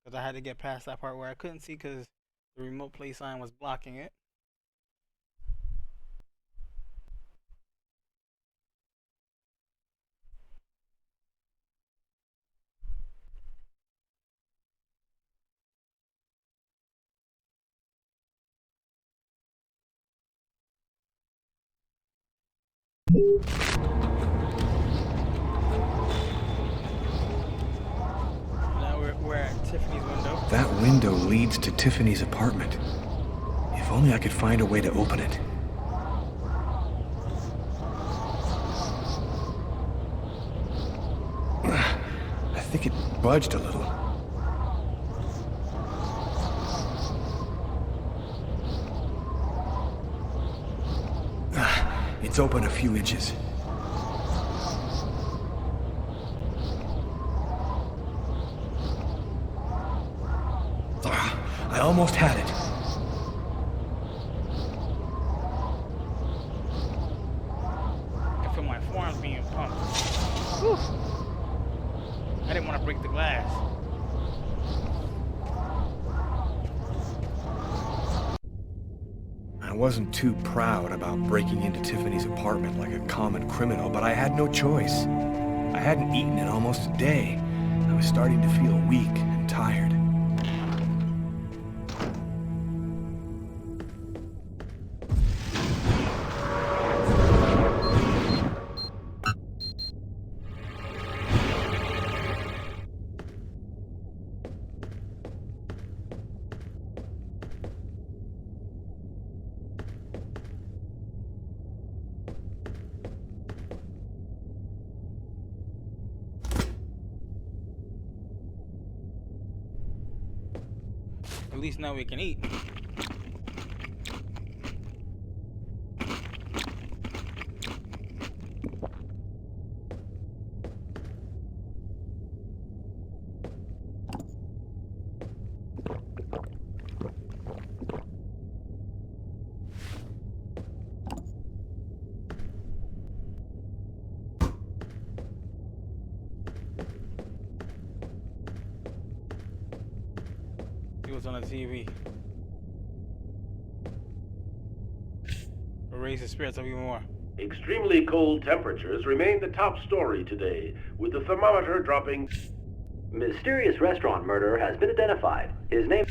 because I had to get past that part where I couldn't see because the remote play sign was blocking it. Now we're at Tiffany's window. That window leads to Tiffany's apartment. If only I could find a way to open it. I think it budged a little. It's open a few inches. I almost had it. I feel my forearms being pumped. Whew. I didn't want to break the glass. I wasn't too proud about breaking into Tiffany's apartment like a common criminal, but I had no choice. I hadn't eaten in almost a day. I was starting to feel weak and tired. At least now we can eat. See what's on the TV. Raise the spirits up even more. Extremely cold temperatures remain the top story today, with the thermometer dropping. Mysterious restaurant murderer has been identified. His name...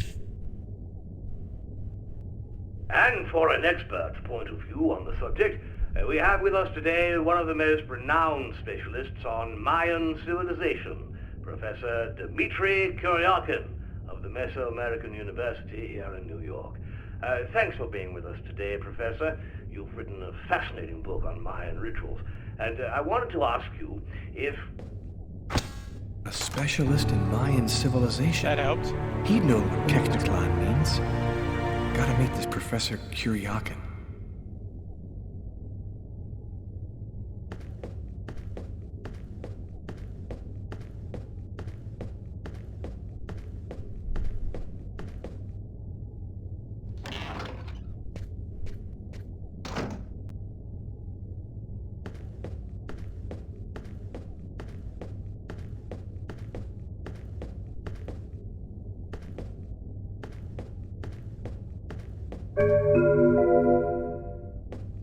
And for an expert's point of view on the subject, we have with us today one of the most renowned specialists on Mayan civilization, Professor Dmitry Kuryakin of the Mesoamerican University here in New York. Thanks for being with us today, Professor. You've written a fascinating book on Mayan rituals, and I wanted to ask you if... A specialist in Mayan civilization. That helped. He'd know what Kekteklan means. Gotta meet this Professor Kuryakin.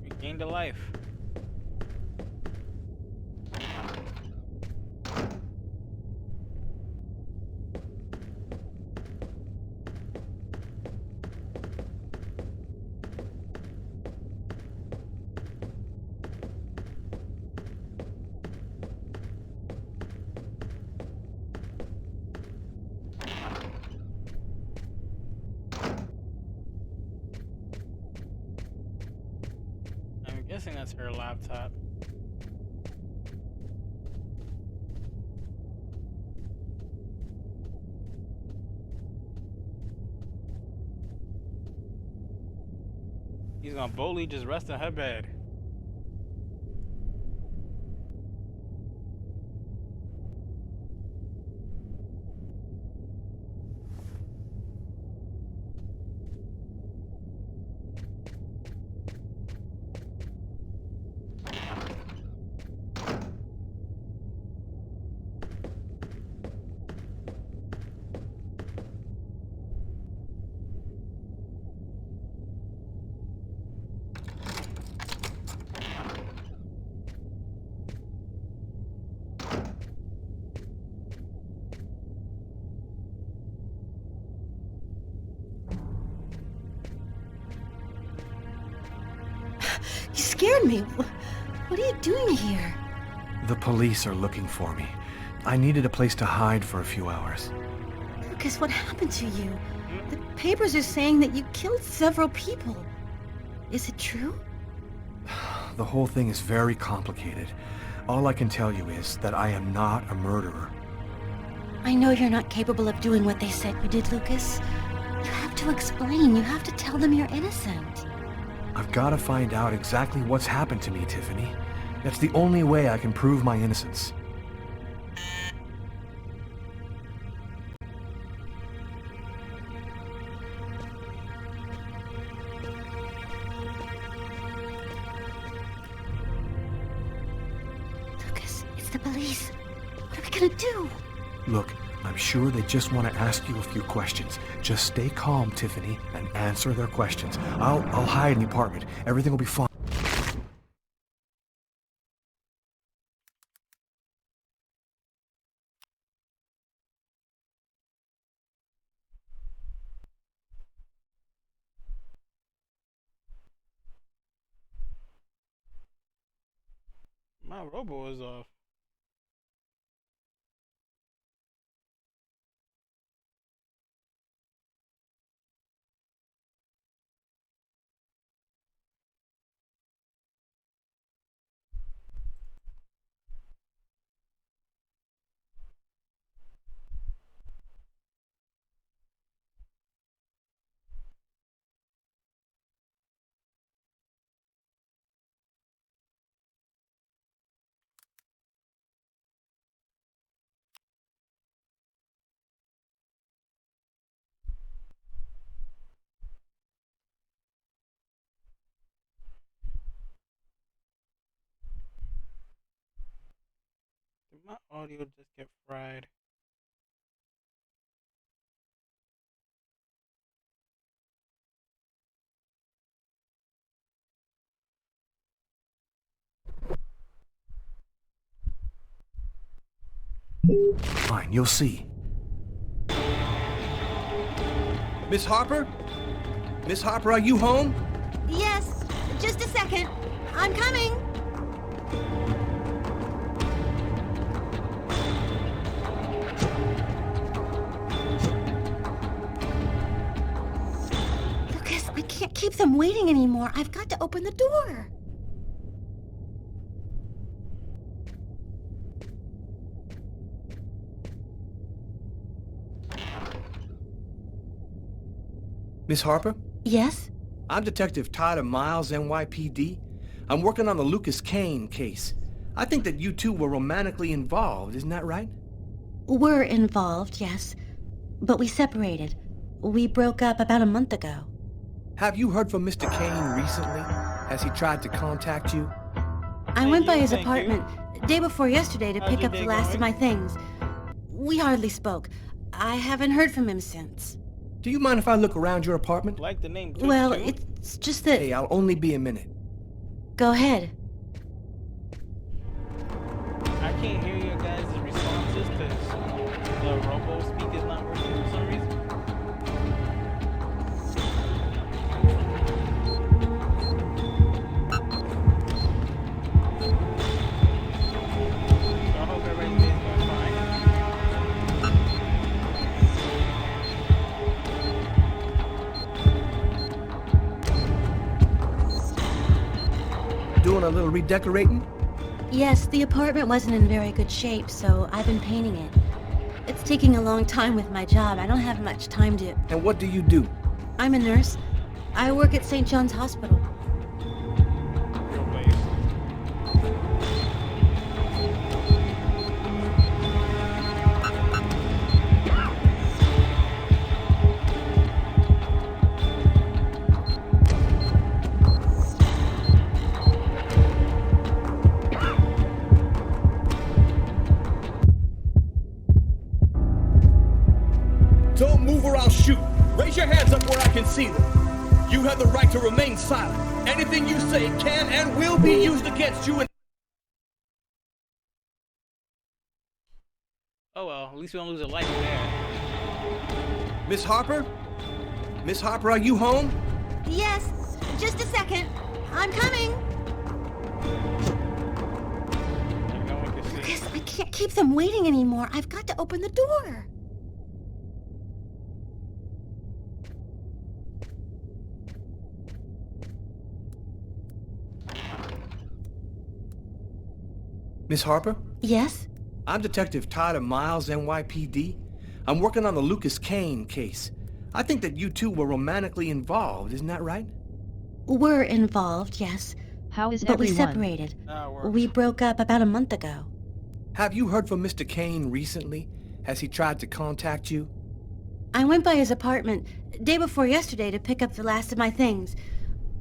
Regained a life. I'm guessing that's her laptop. He's gonna boldly just rest in her bed. You scared me. What are you doing here? The police are looking for me. I needed a place to hide for a few hours. Lucas, what happened to you? The papers are saying that you killed several people. Is it true? The whole thing is very complicated. All I can tell you is that I am not a murderer. I know you're not capable of doing what they said you did, Lucas. You have to explain. You have to tell them you're innocent. I've got to find out exactly what's happened to me, Tiffany. That's the only way I can prove my innocence. Lucas, it's the police. What are we gonna do? Look, I'm sure they just want to ask you a few questions. Just stay calm, Tiffany, and answer their questions. I'll hide in the apartment. Everything will be fine. My robo is off. Did my audio just get fried? Fine, you'll see. Miss Harper? Miss Harper, are you home? Yes, just a second. I'm coming. Lucas, I can't keep them waiting anymore. I've got to open the door. Miss Harper? Yes? I'm Detective Tyler Miles, NYPD. I'm working on the Lucas Kane case. I think that you two were romantically involved, isn't that right? We're involved, yes. But we separated. We broke up about a month ago. Have you heard from Mr. Kane recently? Has he tried to contact you? I went by his Thank you. apartment day before yesterday to How's pick your up the day last going? of my things. We hardly spoke. I haven't heard from him since. Do you mind if I look around your apartment? Like the name too, Well, too? it's just that... Hey, I'll only be a minute. Go ahead. I can't hear your guys' responses because the robo speak is not working for some reason. So I hope everybody's day is going fine. Doing a little redecorating? Yes, the apartment wasn't in very good shape, so I've been painting it. It's taking a long time with my job. I don't have much time to... And what do you do? I'm a nurse. I work at St. John's Hospital. Real ways. Don't move or I'll shoot. Raise your hands up where I can see them. You have the right to remain silent. Anything you say can and will be used against you. Oh well, at least we don't lose a life there. Miss Harper? Miss Harper, are you home? Yes, just a second. I'm coming. Like no one can see. Lucas, I can't keep them waiting anymore. I've got to open the door. Miss Harper? Yes? I'm Detective Tyler Miles, NYPD. I'm working on the Lucas Kane case. I think that you two were romantically involved, isn't that right? We're involved, yes. How is But we everyone? separated. Works. We broke up about a month ago. Have you heard from Mr. Kane recently? Has he tried to contact you? I went by his apartment day before yesterday to pick up the last of my things.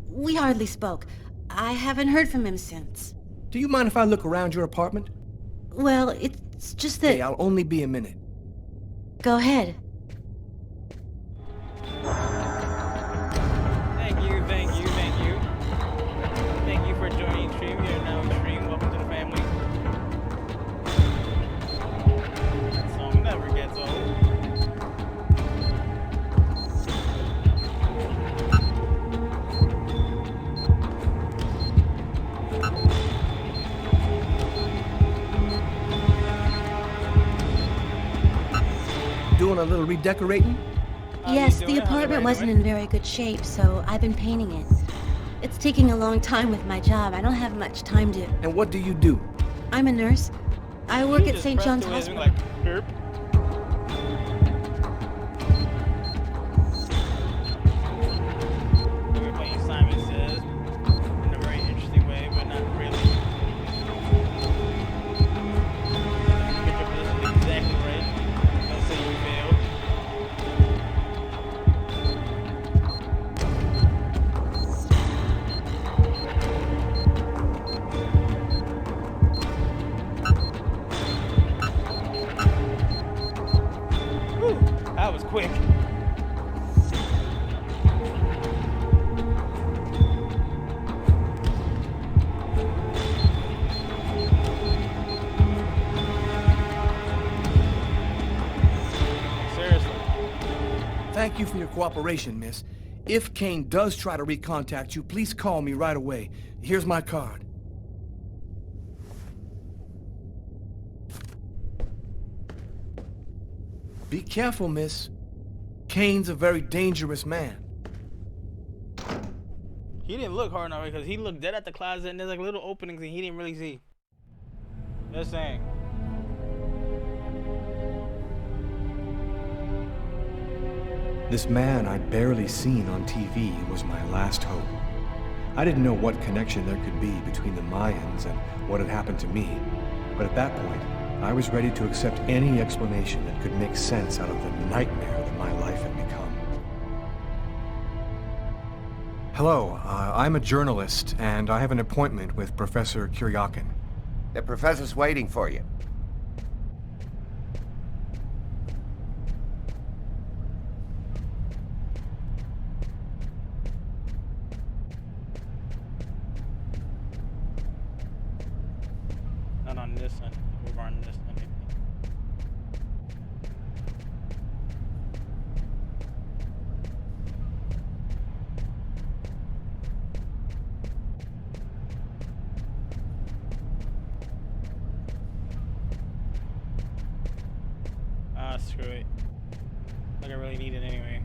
We hardly spoke. I haven't heard from him since. Do you mind if I look around your apartment? Well, it's just that... Hey, I'll only be a minute. Go ahead. Thank you, thank you, thank you. Thank you for joining stream. You're now in stream. Welcome to the family. That song never gets old. Doing a little redecorating? How Yes, you the doing? How's apartment everybody wasn't doing? in very good shape, so I've been painting it. It's taking a long time with my job. I don't have much time to... And what do you do? I'm a nurse. I work You at just St. pressed John's the wizard Hospital. like, derp. We're playing Simon Says in a very interesting way, but not really. Get your position exactly right. Don't say you failed. Whew, that was quick. Seriously. Thank you for your cooperation, miss. If Kane does try to recontact you, please call me right away. Here's my card. Be careful, miss. Kane's a very dangerous man. He didn't look hard enough because he looked dead at the closet and there's like little openings and he didn't really see. Just saying. This man I'd barely seen on TV was my last hope. I didn't know what connection there could be between the Mayans and what had happened to me, but at that point, I was ready to accept any explanation that could make sense out of the nightmare that my life had become. Hello, I'm a journalist, and I have an appointment with Professor Kuryakin. The professor's waiting for you. Not on this one. Over on this one. Ah, screw it. Like I really need it anyway.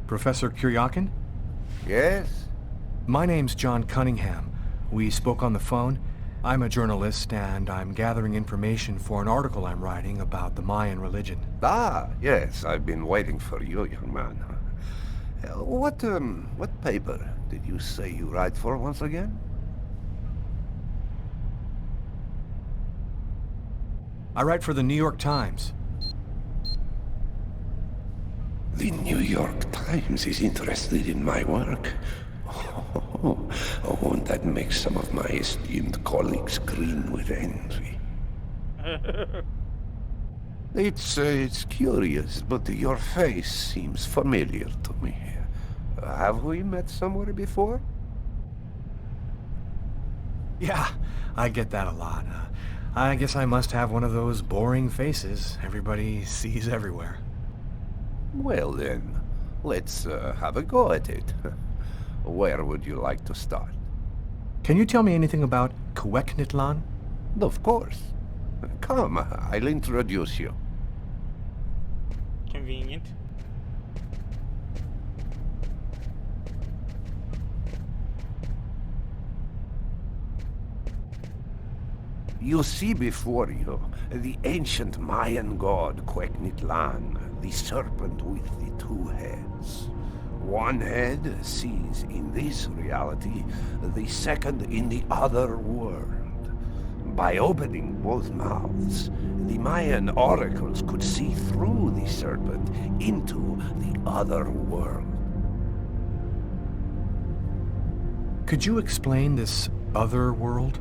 Professor Kuryakin? Yes? My name's John Cunningham. We spoke on the phone. I'm a journalist, and I'm gathering information for an article I'm writing about the Mayan religion. Ah, yes, I've been waiting for you, young man. What paper did you say you write for once again? I write for the New York Times. The New York Times is interested in my work. Won't that make some of my esteemed colleagues green with envy? It's curious, but your face seems familiar to me. Have we met somewhere before? Yeah, I get that a lot. I guess I must have one of those boring faces everybody sees everywhere. Well then, Let's have a go at it. Where would you like to start? Can you tell me anything about Quecknitlan? Of course. Come, I'll introduce you. Convenient. You see before you the ancient Mayan god Quecknitlan, the serpent with the two heads. One head sees in this reality, the second in the other world. By opening both mouths, the Mayan oracles could see through the serpent into the other world. Could you explain this other world?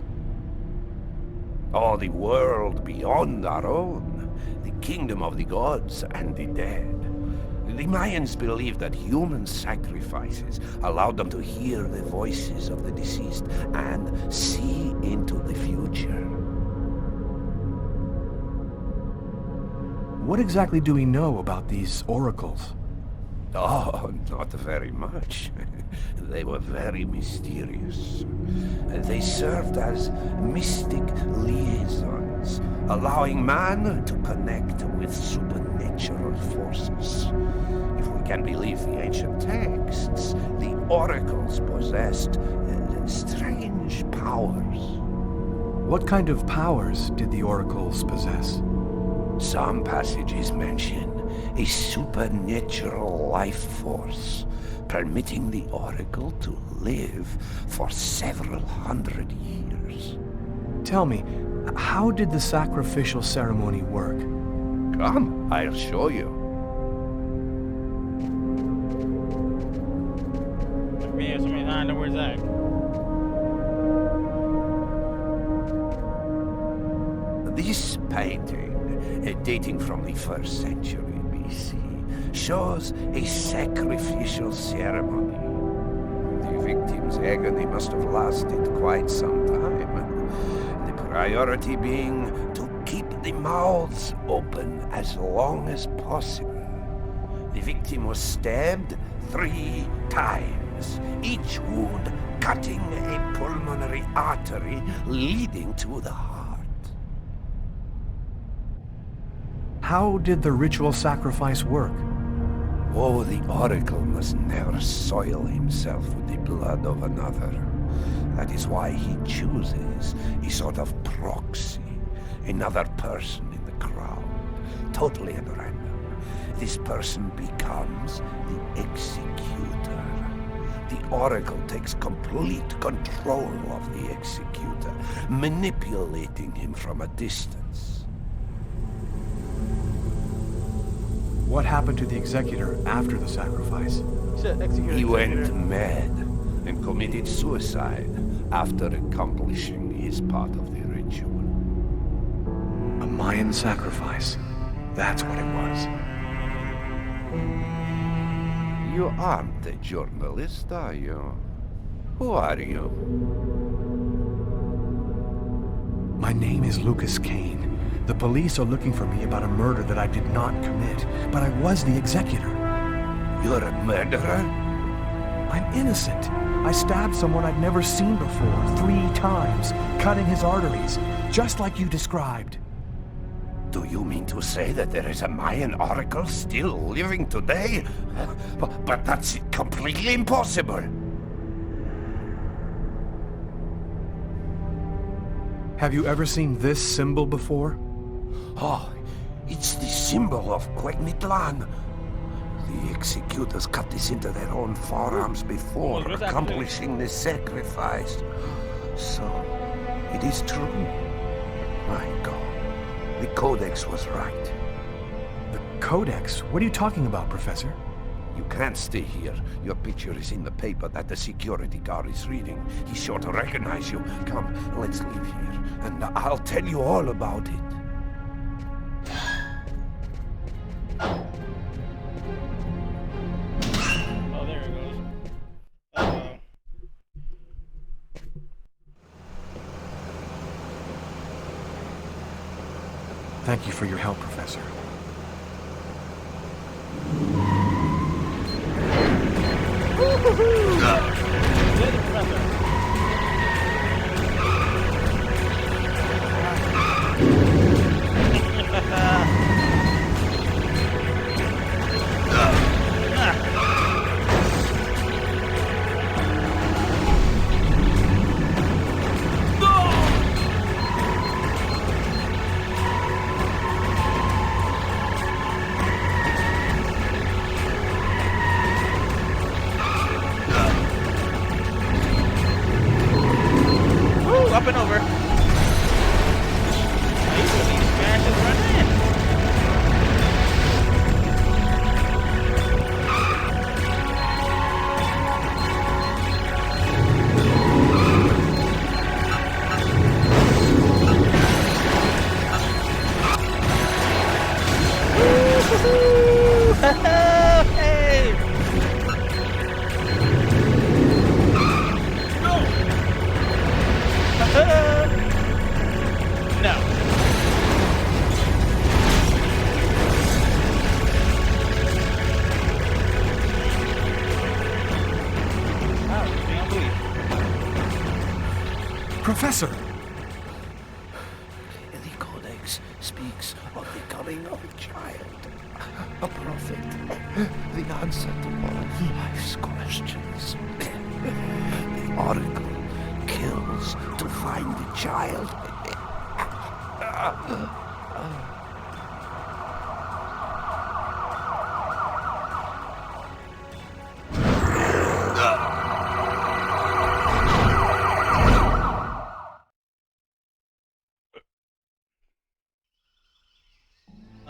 Oh, the world beyond our own, the kingdom of the gods and the dead. The Mayans believed that human sacrifices allowed them to hear the voices of the deceased and see into the future. What exactly do we know about these oracles? Oh, not very much. They were very mysterious. They served as mystic liaisons, allowing man to connect with supernatural forces. If we can believe the ancient texts, the oracles possessed strange powers. What kind of powers did the oracles possess? Some passages mention a supernatural life force, permitting the oracle to live for several hundred years. Tell me, how did the sacrificial ceremony work? Come, I'll show you. Man, somebody's I know where's that. This painting, dating from the 1st century BC, shows a sacrificial ceremony. The victim's agony must have lasted quite some time. The priority being to keep the mouths open as long as possible. The victim was stabbed 3 times, each wound cutting a pulmonary artery leading to the heart. How did the ritual sacrifice work? Oh, the oracle must never soil himself with the blood of another. That is why he chooses a sort of proxy, another person in the crowd, totally at random. This person becomes the executor. The oracle takes complete control of the executor, manipulating him from a distance. What happened to the executor after the sacrifice? He went mad and committed suicide after accomplishing his part of the ritual. A Mayan sacrifice. That's what it was. You aren't a journalist, are you? Who are you? My name is Lucas Kane. The police are looking for me about a murder that I did not commit, but I was the executor. You're a murderer? I'm innocent. I stabbed someone I'd never seen before 3 times, cutting his arteries, just like you described. Do you mean to say that there is a Mayan oracle still living today? But that's completely impossible. Have you ever seen this symbol before? Oh, it's the symbol of Quecknitlan. The executors cut this into their own forearms before accomplishing the sacrifice. So, it is true. My God, the Codex was right. The Codex? What are you talking about, Professor? You can't stay here. Your picture is in the paper that the security guard is reading. He's sure to recognize you. Come, let's leave here, and I'll tell you all about it. Oh, there it goes. Uh-oh. Thank you for your help, Professor. Good professor. Up and over. Easily smashes right in. Hey! No. Professor! The Codex speaks of the coming of a child, a prophet, the answer to all of life's questions. The Oracle kills to find the child.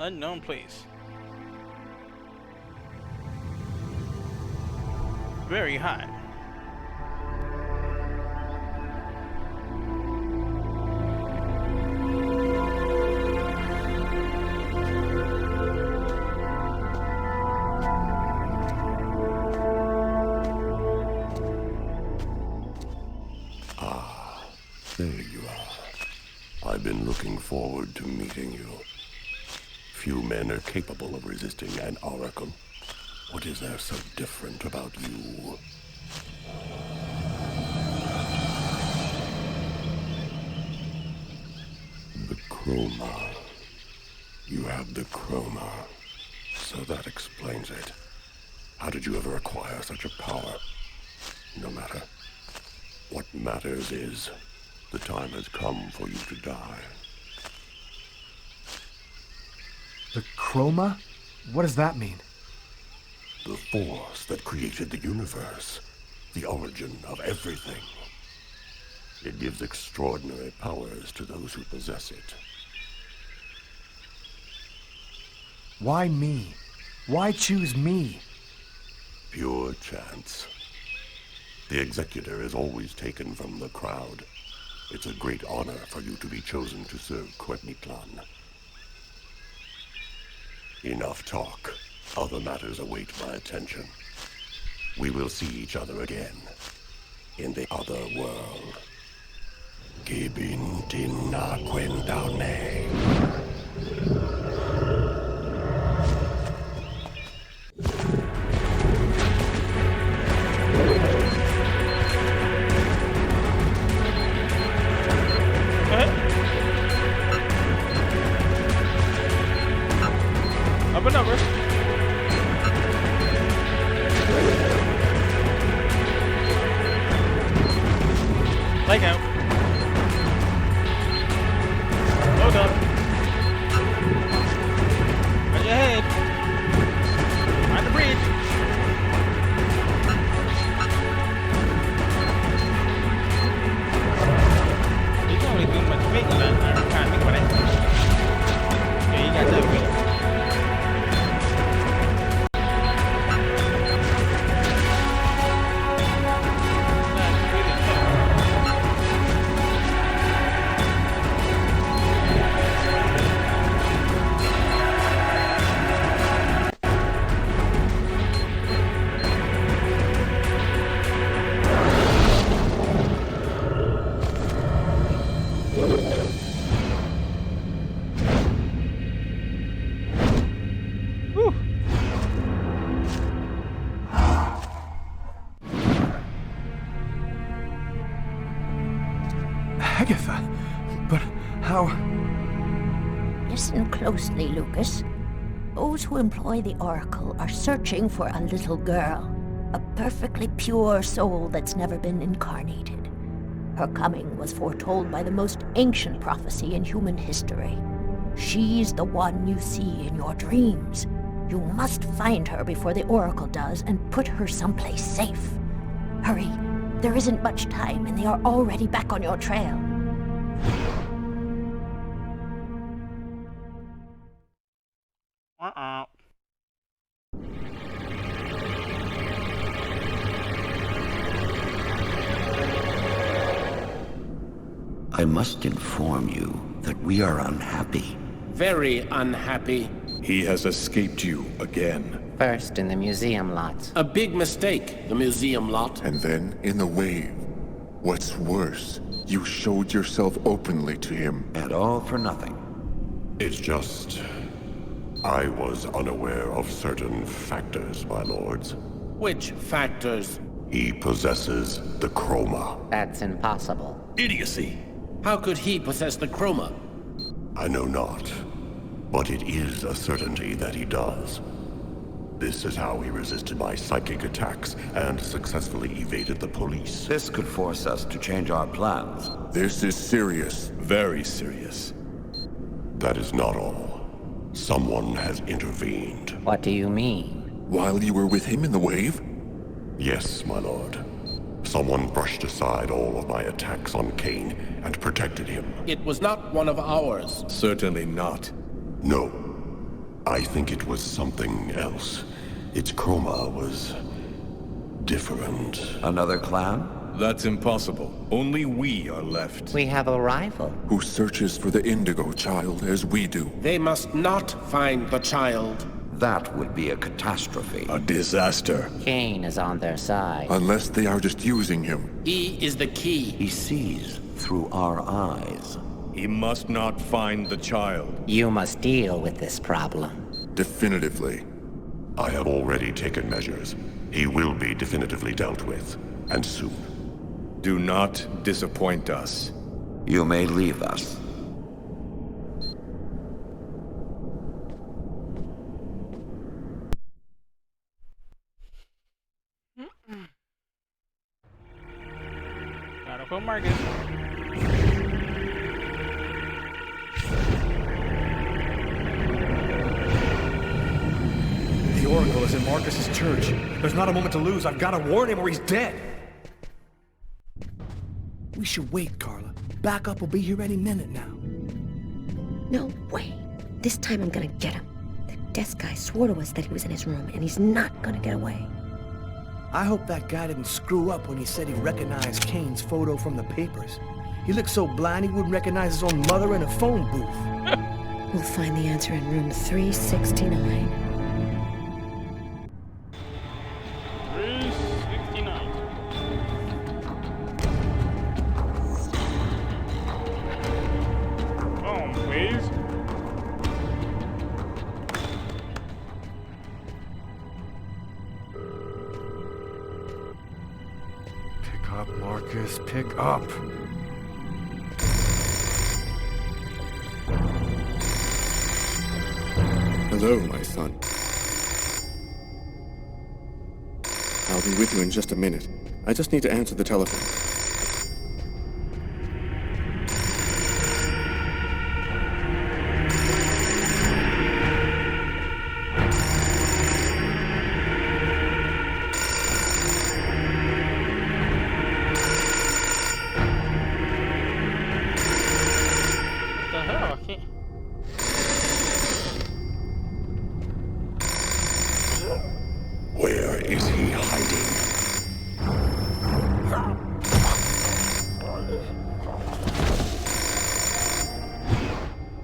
Unknown place. Very high. There you are. I've been looking forward to meeting you. Few men are capable of resisting an oracle. What is there so different about you? The chroma. You have the chroma. So that explains it. How did you ever acquire such a power? No matter. What matters is, the time has come for you to die. The chroma? What does that mean? The force that created the universe. The origin of everything. It gives extraordinary powers to those who possess it. Why me? Why choose me? Pure chance. The executor is always taken from the crowd. It's a great honor for you to be chosen to serve Quetniclan. Enough talk. Other matters await my attention. We will see each other again. In the other world. Gibin Tina Quendaune. Up and over. Leg out. Hold up. On your head. Mind the bridge. You can only do much bigger than kind of make what I think. Yeah, you got that wheel. Listen closely, Lucas. Those who employ the Oracle are searching for a little girl, a perfectly pure soul that's never been incarnated. Her coming was foretold by the most ancient prophecy in human history. She's the one you see in your dreams. You must find her before the Oracle does and put her someplace safe. Hurry, there isn't much time and they are already back on your trail. I must inform you that we are unhappy. Very unhappy. He has escaped you again. First in the museum lot. A big mistake, the museum lot. And then in the wave. What's worse, you showed yourself openly to him. And all for nothing. It's just... I was unaware of certain factors, my lords. Which factors? He possesses the chroma. That's impossible. Idiocy. How could he possess the chroma? I know not, but it is a certainty that he does. This is how he resisted my psychic attacks and successfully evaded the police. This could force us to change our plans. This is serious. Very serious. That is not all. Someone has intervened. What do you mean? While you were with him in the wave? Yes, my lord. Someone brushed aside all of my attacks on Kane and protected him. It was not one of ours. Certainly not. No. I think it was something else. Its chroma was... different. Another clan? That's impossible. Only we are left. We have a rival. Who searches for the Indigo child as we do. They must not find the child. That would be a catastrophe. A disaster. Kane is on their side. Unless they are just using him. He is the key. He sees through our eyes. He must not find the child. You must deal with this problem. Definitively. I have already taken measures. He will be definitively dealt with. And soon. Do not disappoint us. You may leave us. Gotta put Marcus. The Oracle is in Marcus's church. There's not a moment to lose. I've got to warn him or he's dead. We should wait, Carla. Backup will be here any minute now. No way. This time I'm gonna get him. That desk guy swore to us that he was in his room, and he's not gonna get away. I hope that guy didn't screw up when he said he recognized Kane's photo from the papers. He looked so blind he wouldn't recognize his own mother in a phone booth. We'll find the answer in room 369. 369. Boom, please. Pick up, Marcus. Pick up. Hello, my son. I'll be with you in just a minute. I just need to answer the telephone. What the hell? I can't. Where is he hiding?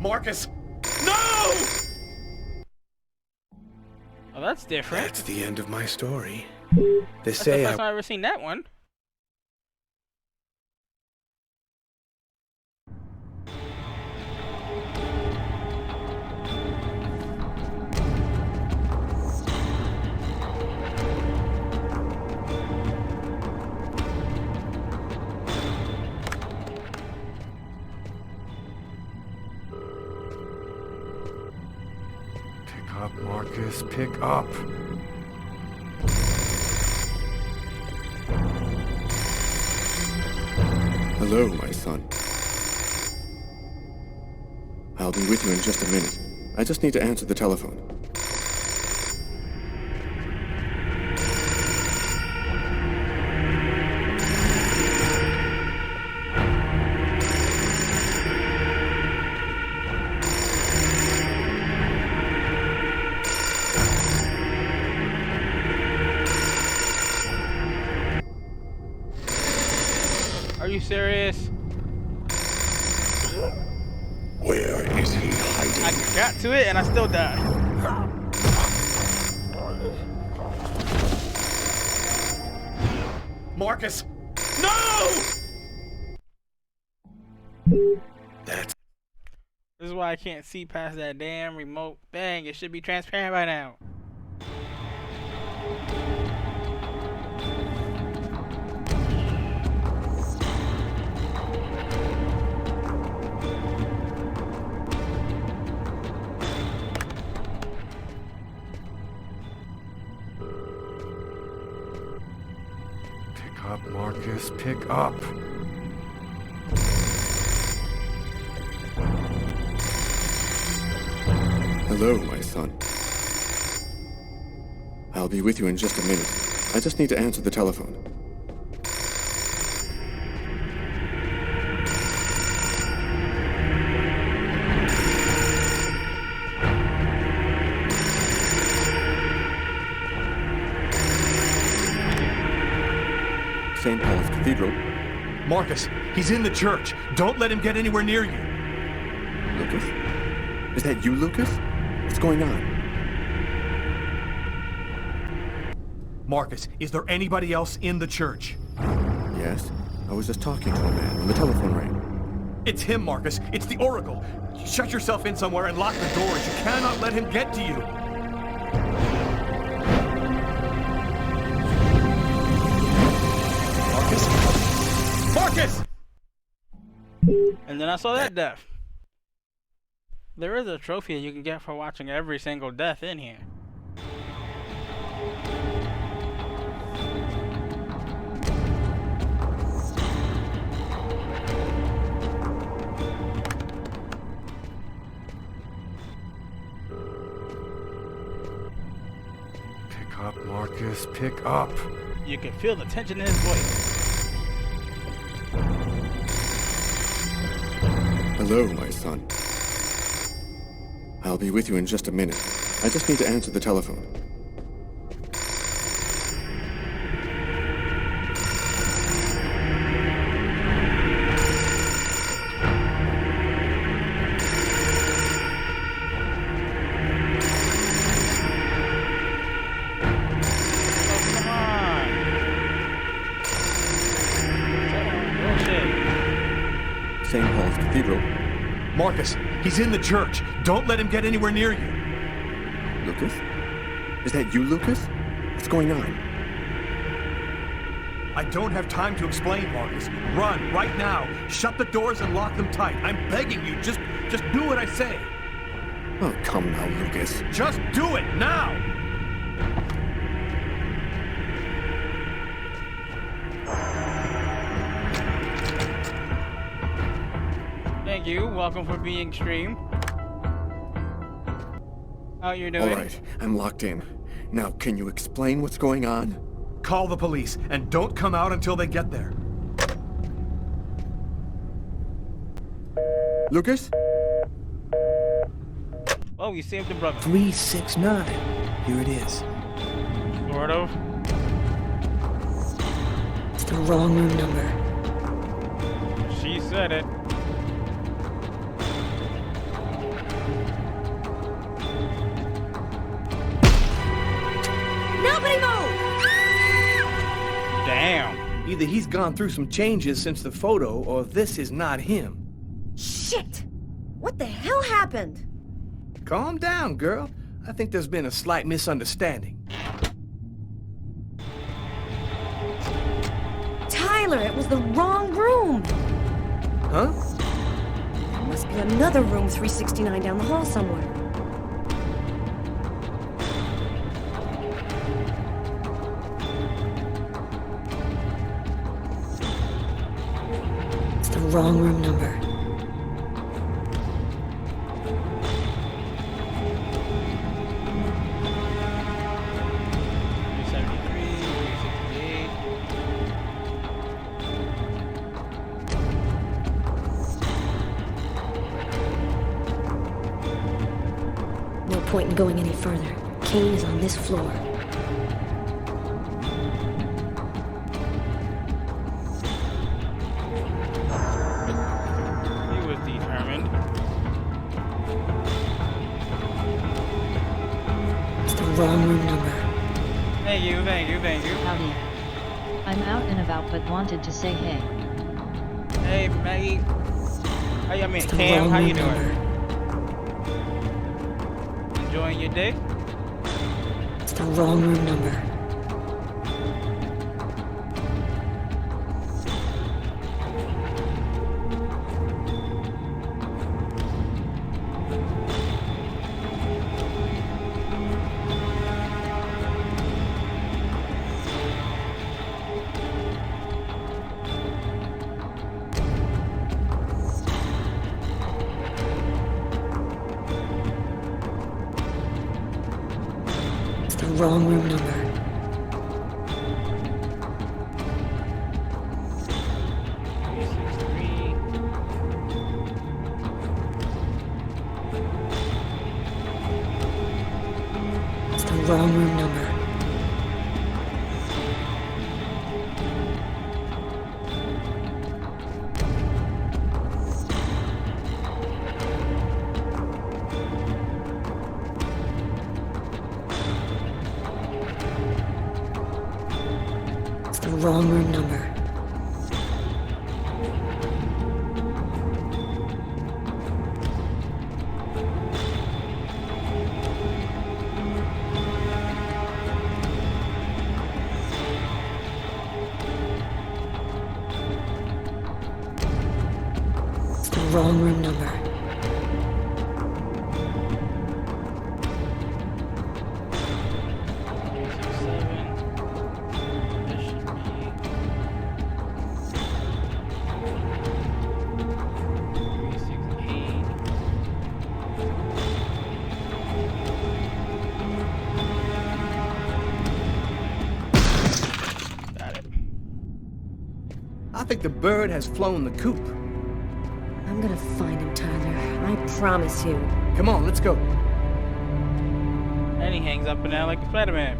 Marcus! No! Oh, that's different. That's the end of my story. They That's say the first time I've ever seen that one. up, Marcus. Pick up. Hello, my son. I'll be with you in just a minute. I just need to answer the telephone. Are you serious? Where is he hiding? I got to it and I still died. Marcus! No! This is why I can't see past that damn remote thing. It should be transparent by now. Pick up, Marcus. Pick up. Hello, my son. I'll be with you in just a minute. I just need to answer the telephone. St. Paul's Cathedral. Marcus, he's in the church. Don't let him get anywhere near you. Lucas? Is that you, Lucas? What's going on? Marcus, is there anybody else in the church? Yes. I was just talking to a man when the telephone rang. It's him, Marcus. It's the Oracle. Shut yourself in somewhere and lock the doors. You cannot let him get to you. Marcus! And then I saw that death. There is a trophy you can get for watching every single death in here. Pick up, Marcus. Pick up. You can feel the tension in his voice. Hello, my son. I'll be with you in just a minute. I just need to answer the telephone. St. Paul's Cathedral. Marcus, he's in the church. Don't let him get anywhere near you. Lucas? Is that you, Lucas? What's going on? I don't have time to explain, Marcus. Run, right now. Shut the doors and lock them tight. I'm begging you. Just do what I say. Oh, come now, Lucas. Just do it, now! Thank you. Welcome for being streamed. How you doing? All right, I'm locked in. Now, can you explain what's going on? Call the police, and don't come out until they get there. Lucas? Oh, you saved the brother. 369. Here it is. Sort of. It's the wrong room number. She said it. Nobody move! Damn. Either he's gone through some changes since the photo, or this is not him. Shit! What the hell happened? Calm down, girl. I think there's been a slight misunderstanding. Tyler, it was the wrong room. Huh? There must be another room 369 down the hall somewhere. wrong room number. 368. No point in going any further. Kane is on this floor. He was determined. It's the wrong room number. Thank you. Howdy. I'm out and about but wanted to say hey. Hey, Maggie. It's the Cam, wrong how you room doing? number. Enjoying your day? It's the wrong room number. It's the wrong room number. It's the wrong room number. It's the wrong room number. It's the wrong room number. I think the bird has flown the coop. I'm gonna find him, Tyler. I promise you. Come on, let's go. And he hangs up and down like a Spider-Man.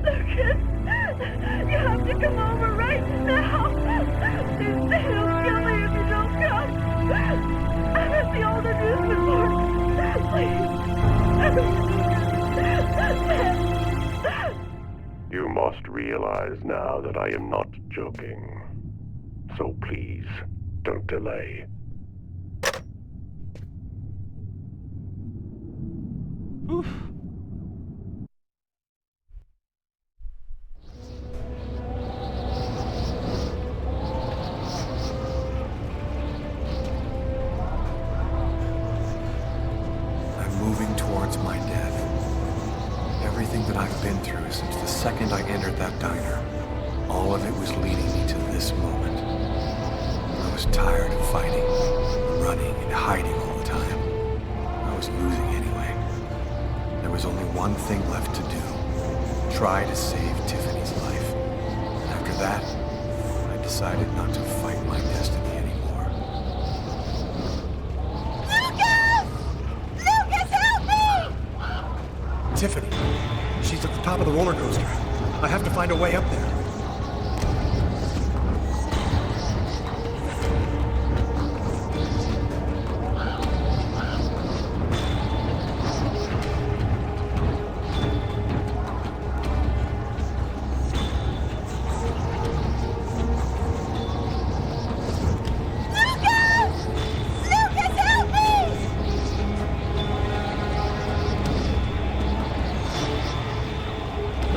Lucas, you have to come over right now. He'll kill me if you don't come. I'm at the older news report. Please. You must realize now that I am not joking. So please, don't delay. Oof. Moving towards my death. Everything that I've been through since the second I entered that diner, all of it was leading me to this moment. I was tired of fighting, running, and hiding all the time. I was losing anyway. There was only one thing left to do. Try to save Tiffany's life. And after that, I decided not to fight my destiny anymore. Tiffany, she's at the top of the roller coaster. I have to find a way up there.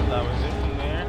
That was it from there.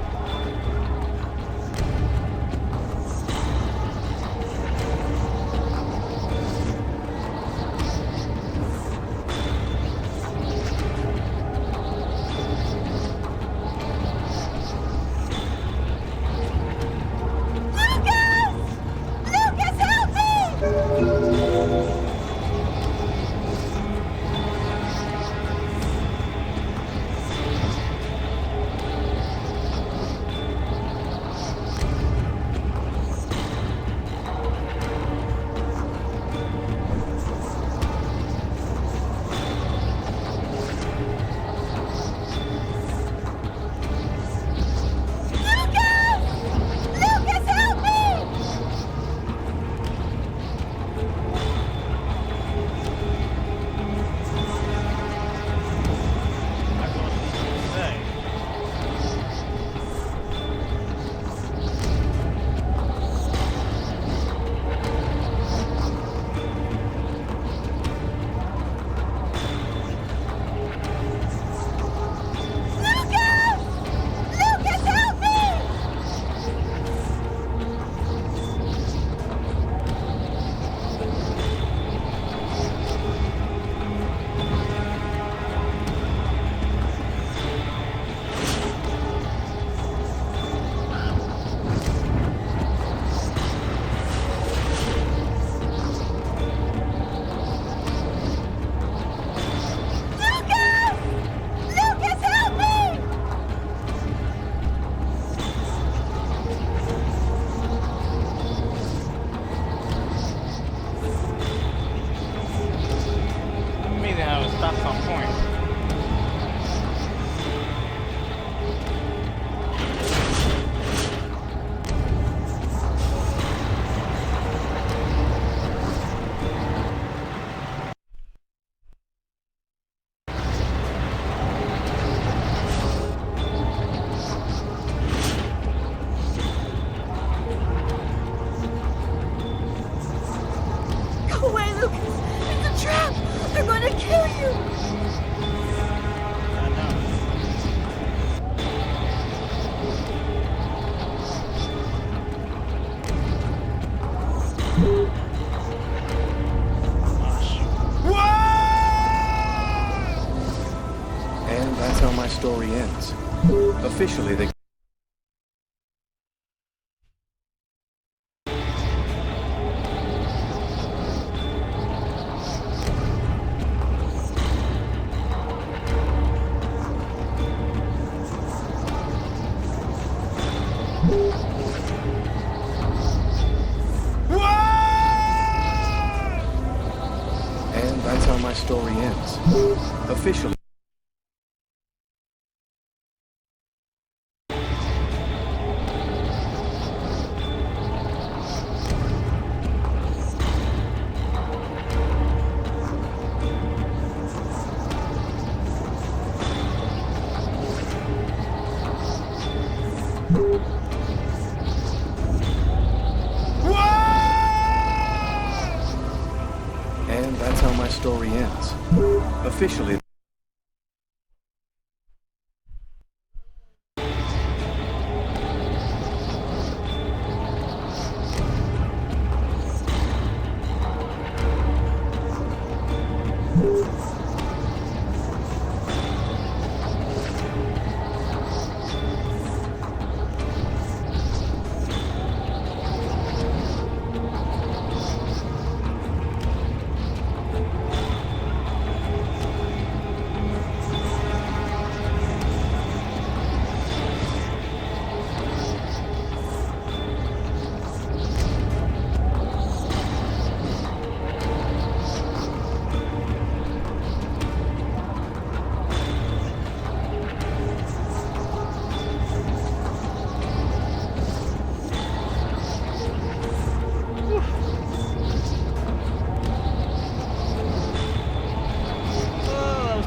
point. Go away, Lucas! It's a trap! They're going to kill you! I know. And that's how my story ends. Officially, they... And that's how my story ends. Officially. And that's how my story ends. Officially.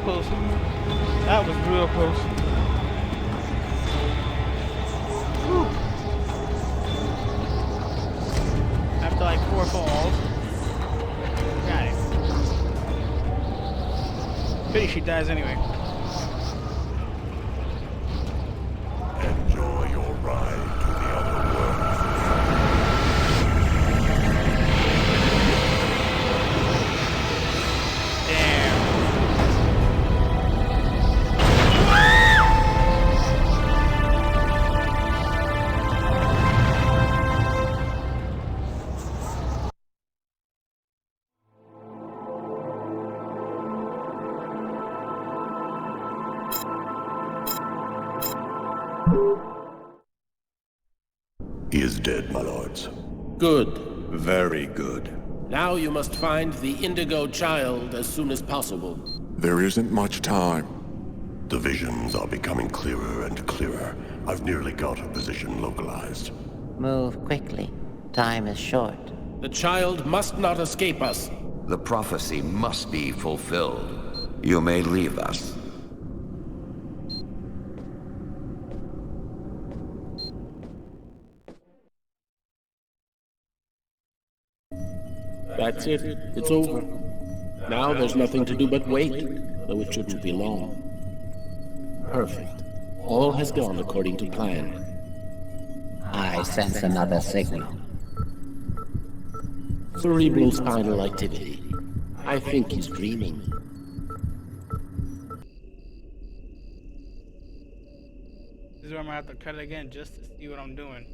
Close. That was real close. Whew. After like 4 falls. Got it. Pity she dies anyway. Enjoy your ride to the other world. He is dead, my lords. Good. Very good. Now you must find the Indigo child as soon as possible. There isn't much time. The visions are becoming clearer and clearer. I've nearly got a position localized. Move quickly. Time is short. The child must not escape us. The prophecy must be fulfilled. You may leave us. That's it. It's over. Now there's nothing to do but wait, though it shouldn't be long. Perfect. All has gone according to plan. I sense another signal. Cerebral spinal activity. I think he's dreaming. This is where I'm gonna have to cut it again just to see what I'm doing.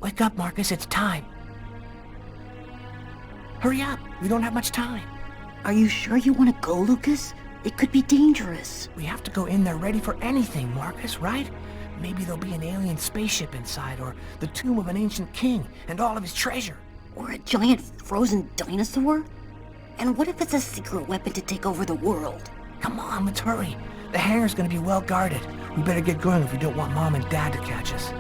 Wake up, Marcus, it's time. Hurry up, we don't have much time. Are you sure you want to go, Lucas? It could be dangerous. We have to go in there ready for anything, Marcus, right? Maybe there'll be an alien spaceship inside, or the tomb of an ancient king and all of his treasure. Or a giant frozen dinosaur? And what if it's a secret weapon to take over the world? Come on, let's hurry. The hangar's gonna be well guarded. We better get going if we don't want Mom and Dad to catch us.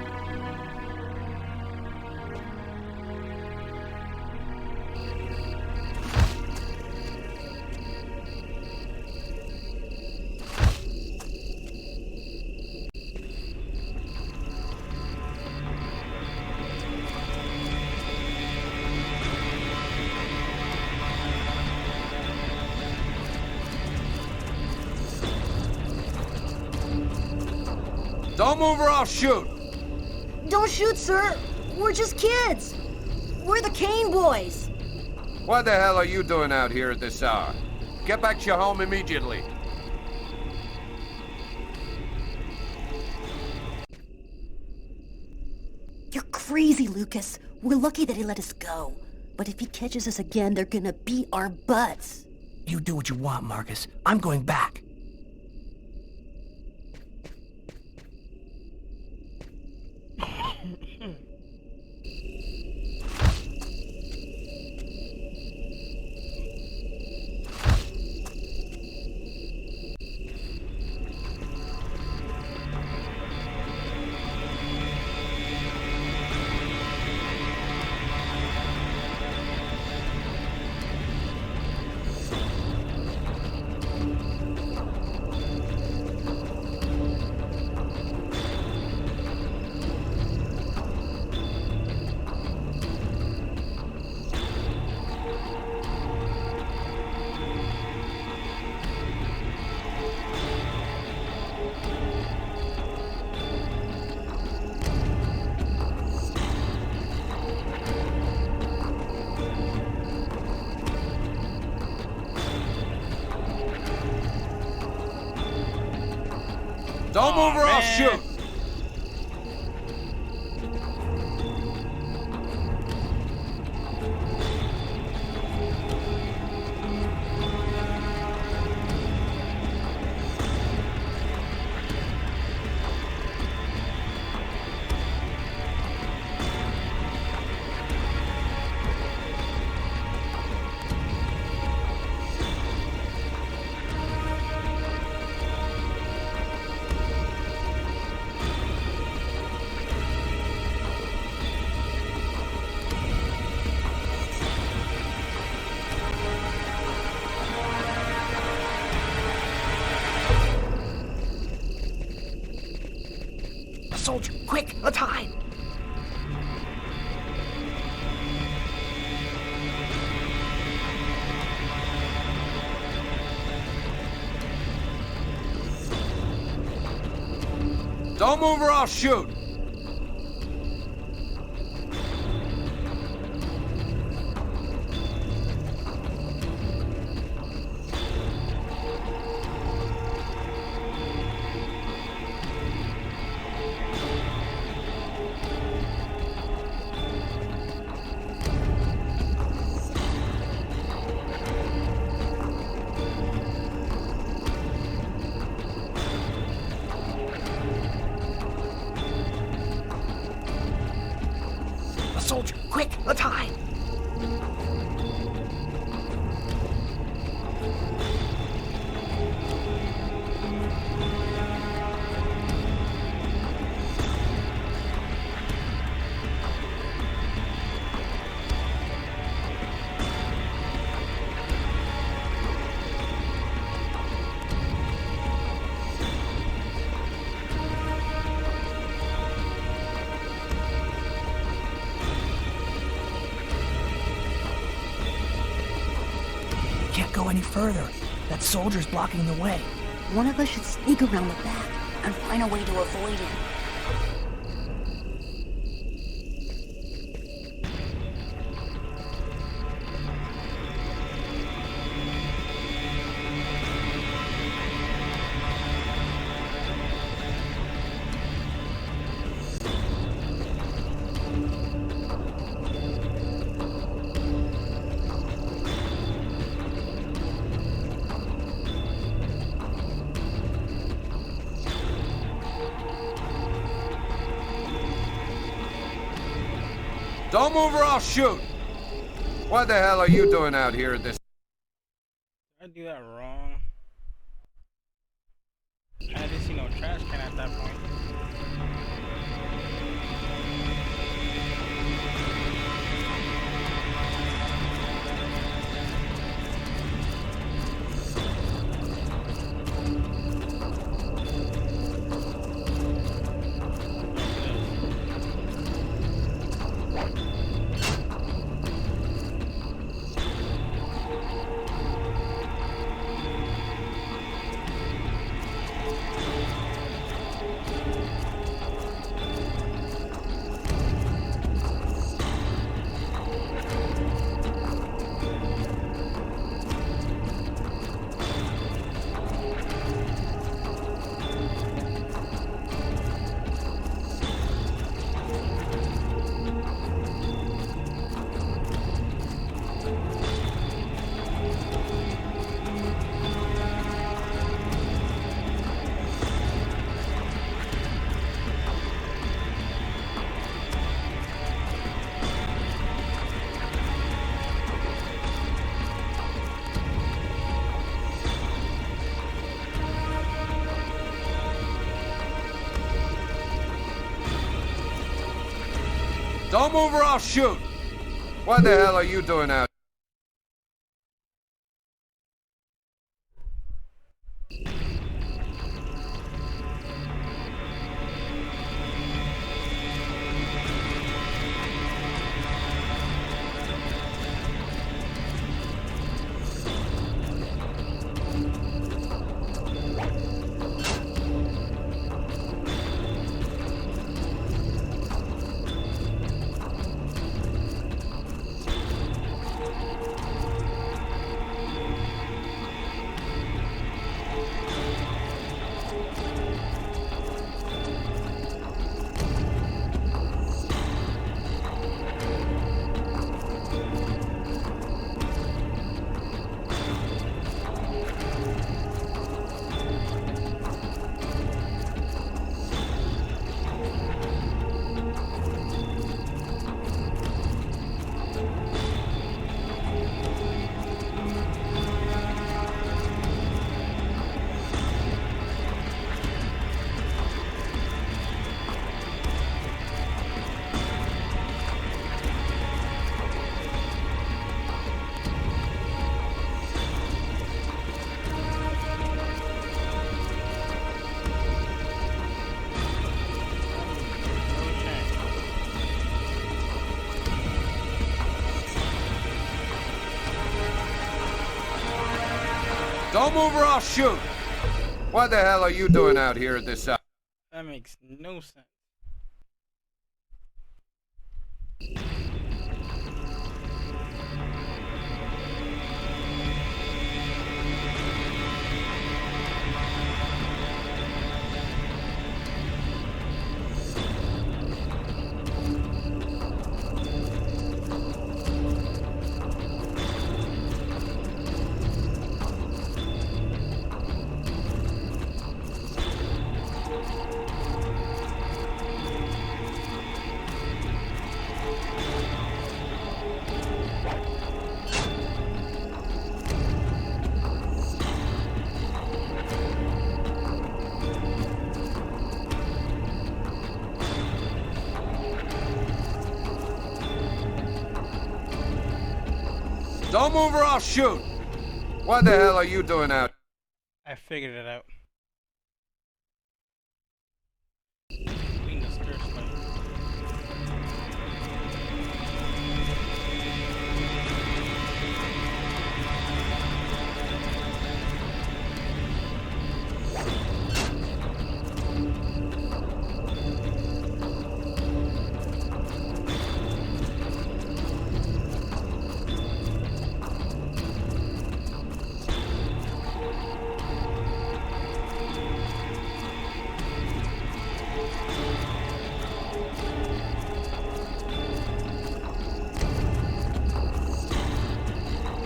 Don't move or I'll shoot! Don't shoot, sir! We're just kids! We're the Kane boys! What the hell are you doing out here at this hour? Get back to your home immediately. You're crazy, Lucas. We're lucky that he let us go. But if he catches us again, they're gonna beat our butts. You do what you want, Marcus. I'm going back. Don't move or I'll shoot! Soldier, quick, let's hide! Don't move or I'll shoot! Soldier, quick, let's hide! Can't go any further. That soldier's blocking the way. One of us should sneak around the back and find a way to avoid him. Don't move or I'll shoot! What the hell are you doing out here at this? Did I do that wrong? I didn't see no trash can at that point. Don't move or I'll shoot! What the hell are you doing out? Don't move or I'll shoot! What the hell are you doing out here at this hour? That makes no sense. Don't move or I'll shoot! What the hell are you doing out? I figured it out. Clean the spirit slate.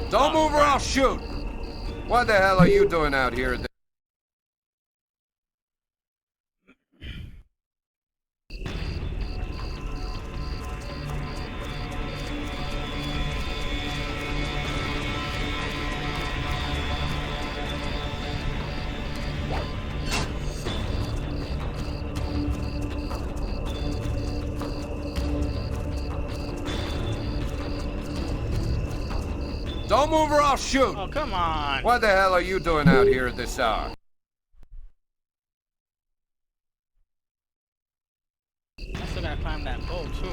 Don't move or I'll shoot! What the hell are you doing out here? Don't move or I'll shoot! Oh, come on! What the hell are you doing out here at this hour? I still gotta climb that pole, too.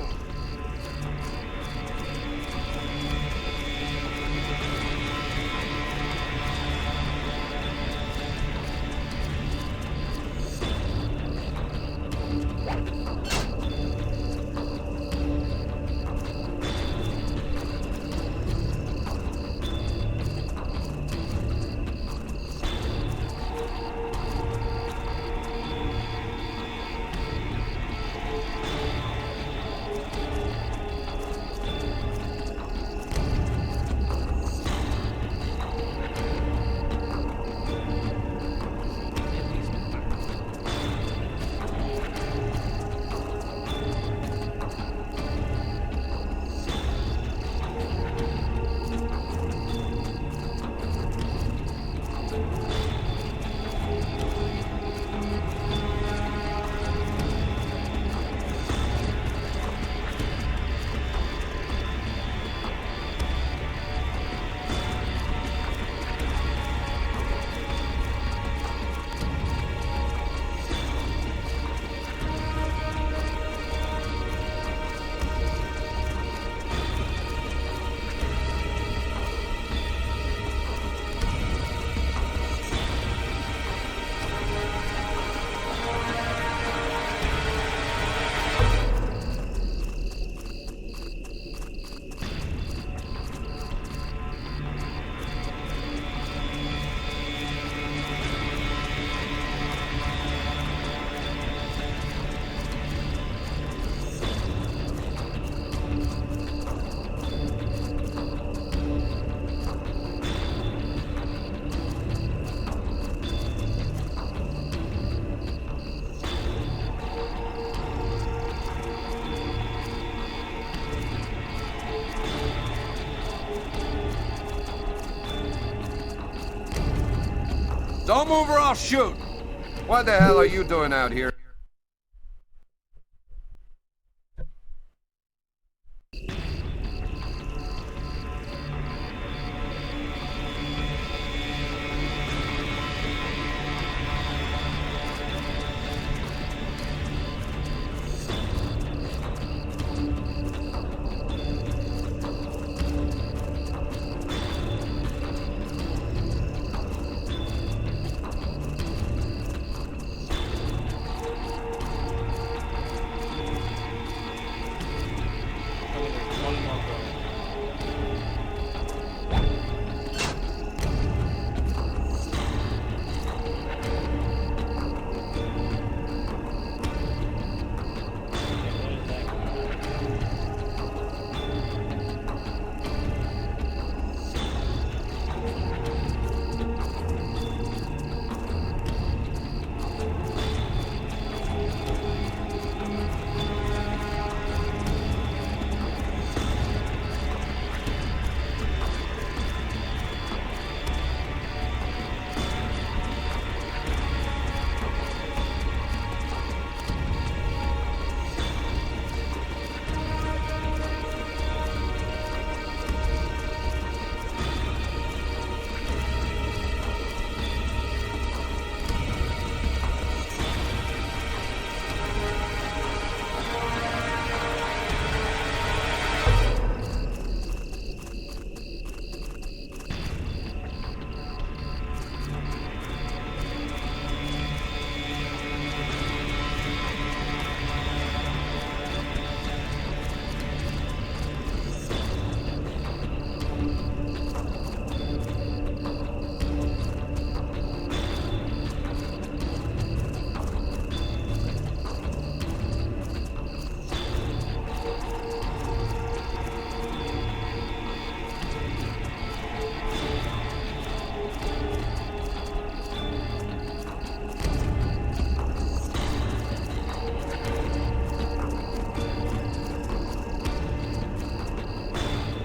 Don't move or I'll shoot! What the hell are you doing out here?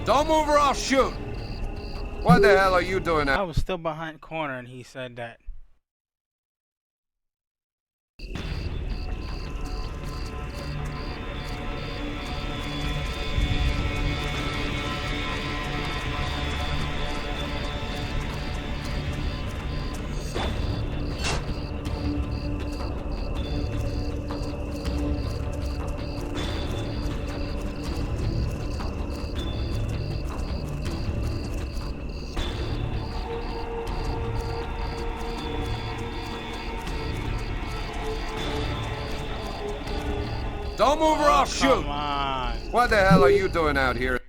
Don't move or I'll shoot! What the hell are you doing I out? was still behind corner and he said that. Don't move or I'll shoot! Come on. What the hell are you doing out here?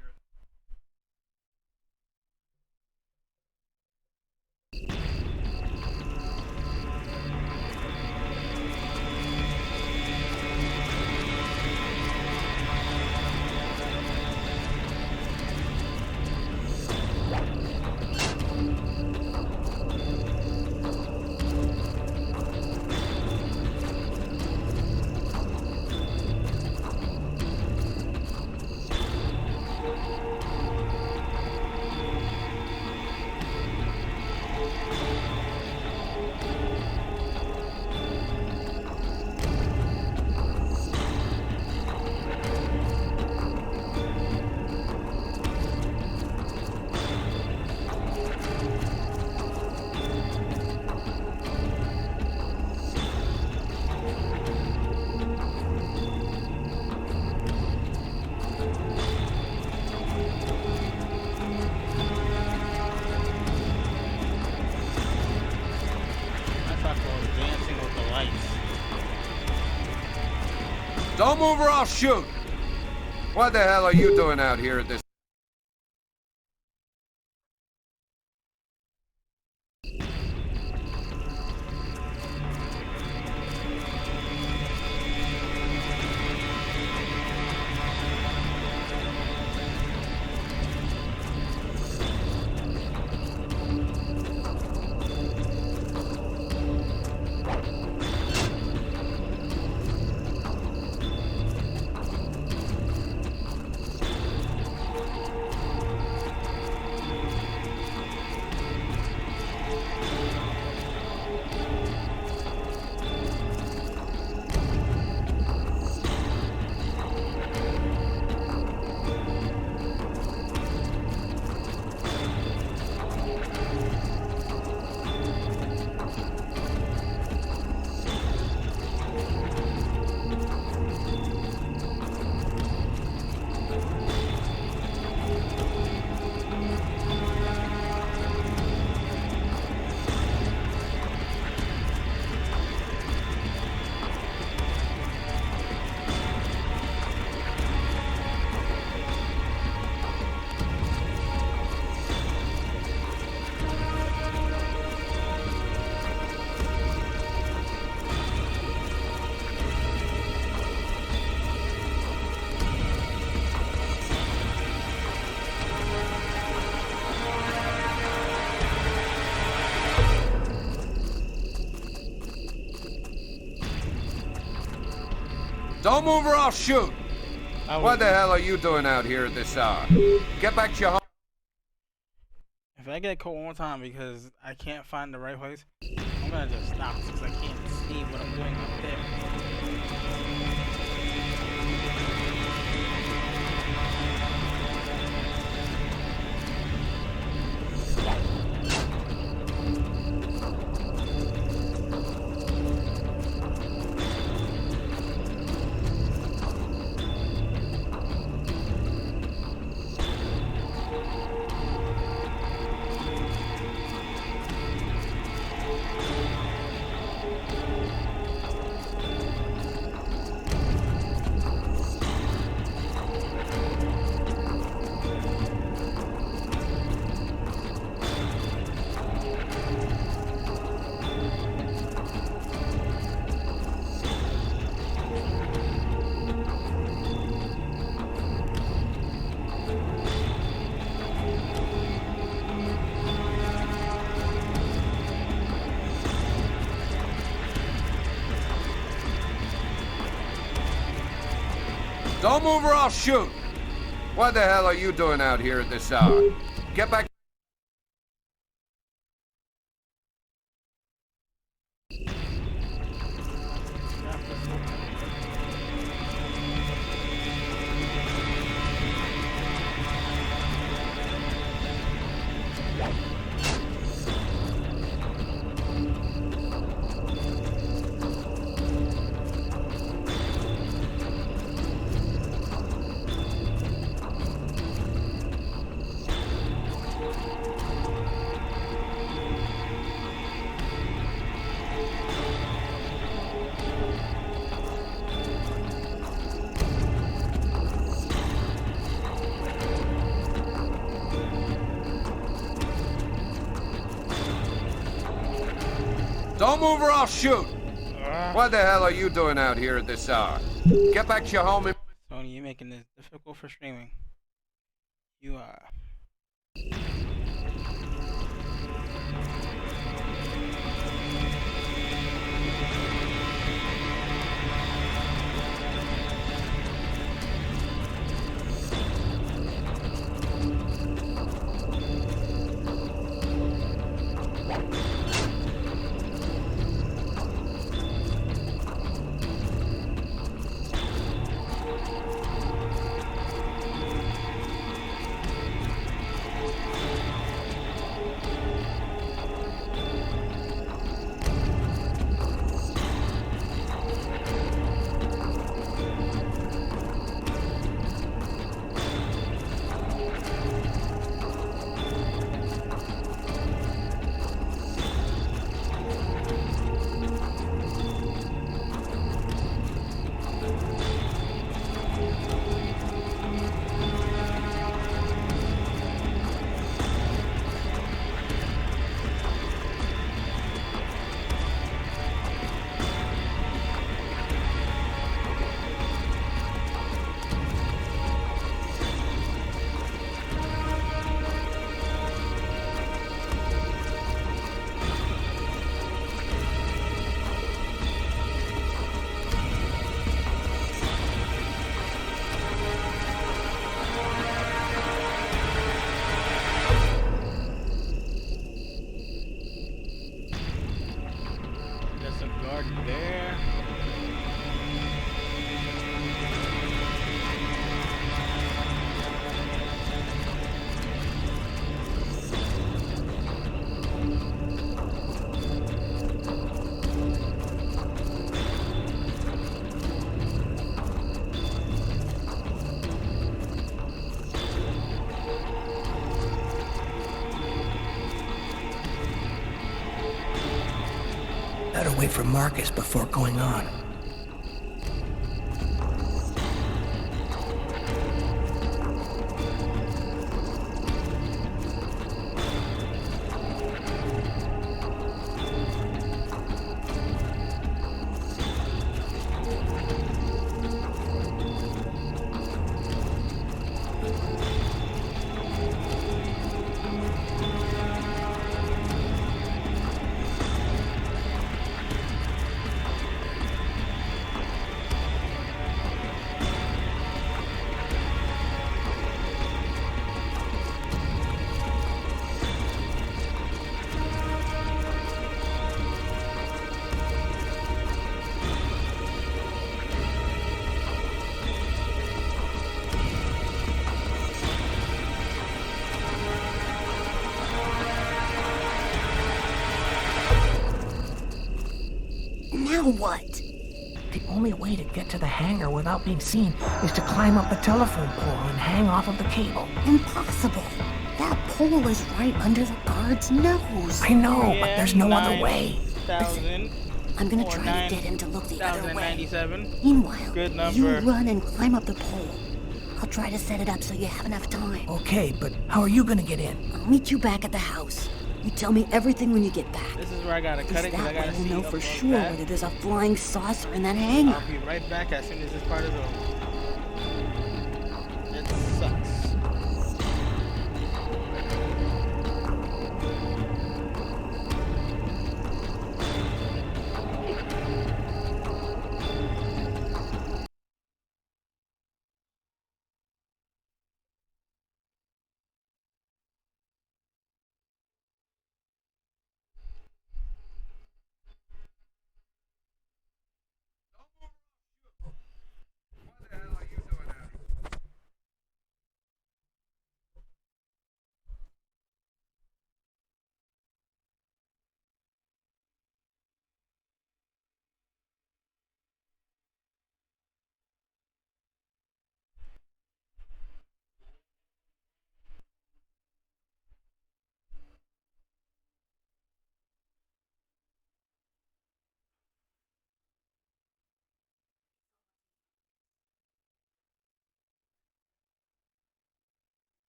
Don't move or I'll shoot! What the hell are you doing out here at this? Don't move or I'll shoot! What the hell are you doing out here at this hour? Get back to your home. If I get caught one time because I can't find the right place, I'm gonna just stop because I can't see what I'm doing up there. Don't move or I'll shoot! What the hell are you doing out here at this hour? Get back. Don't move or I'll shoot! What the hell are you doing out here at this hour? Get back to your home and... Sony, you're making this difficult for streaming. You are. Better wait for Marcus before going on. Now what? The only way to get to the hangar without being seen is to climb up the telephone pole and hang off of the cable. Impossible. That pole is right under the guard's nose. I know, but there's no other way. Listen, I'm gonna try to get him to look the other way. Meanwhile, you run and climb up the pole. I'll try to set it up so you have enough time. Okay, but how are you gonna get in? I'll meet you back at the house. You tell me everything when you get back. This is where I gotta cut it because I gotta see. We'll know for sure whether there's a flying saucer in that hangar. I'll be right back as soon as this part is over. It sucks.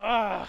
Ah.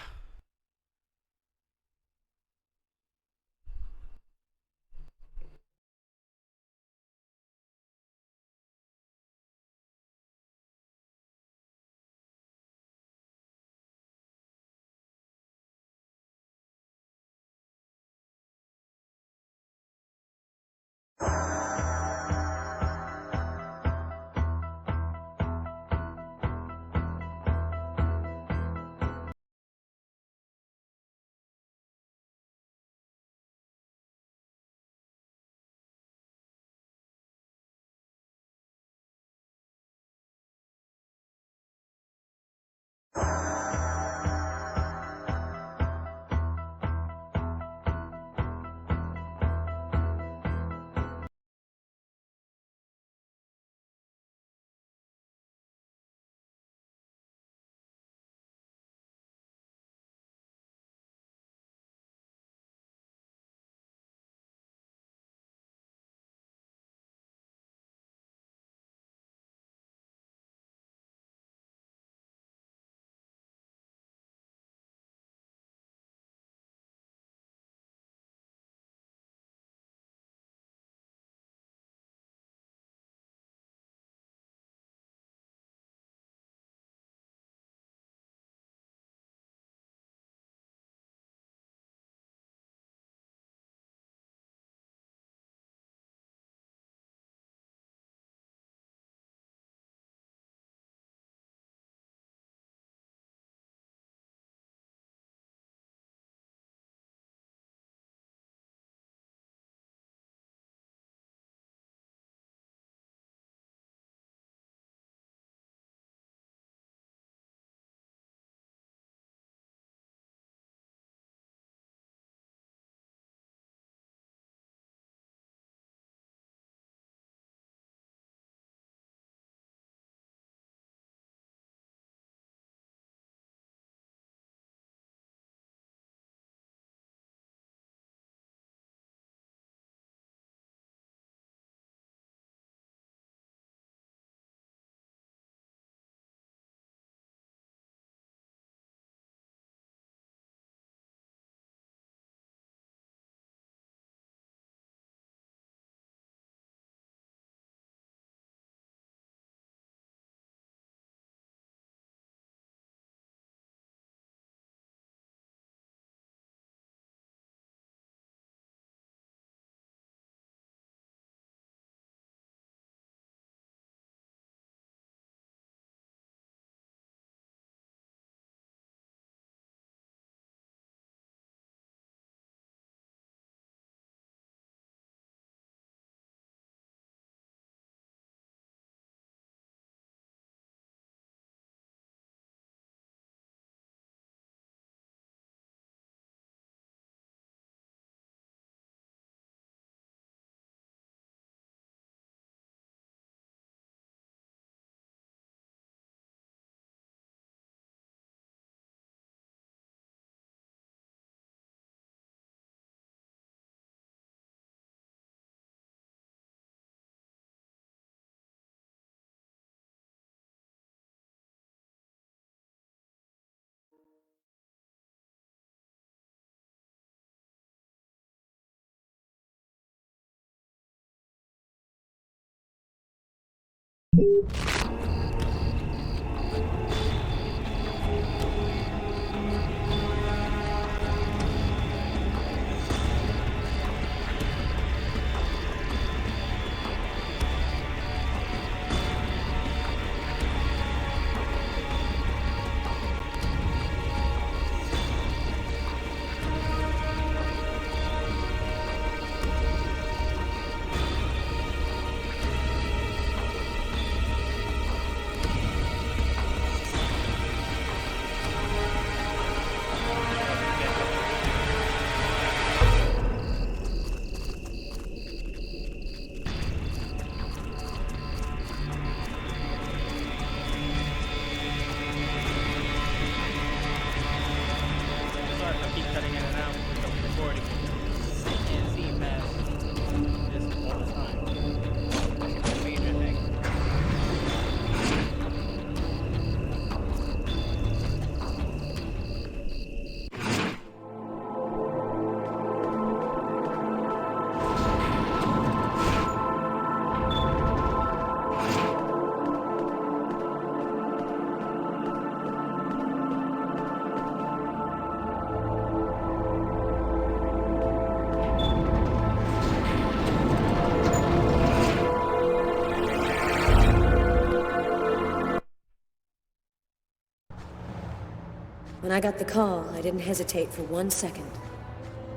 When I got the call, I didn't hesitate for 1 second.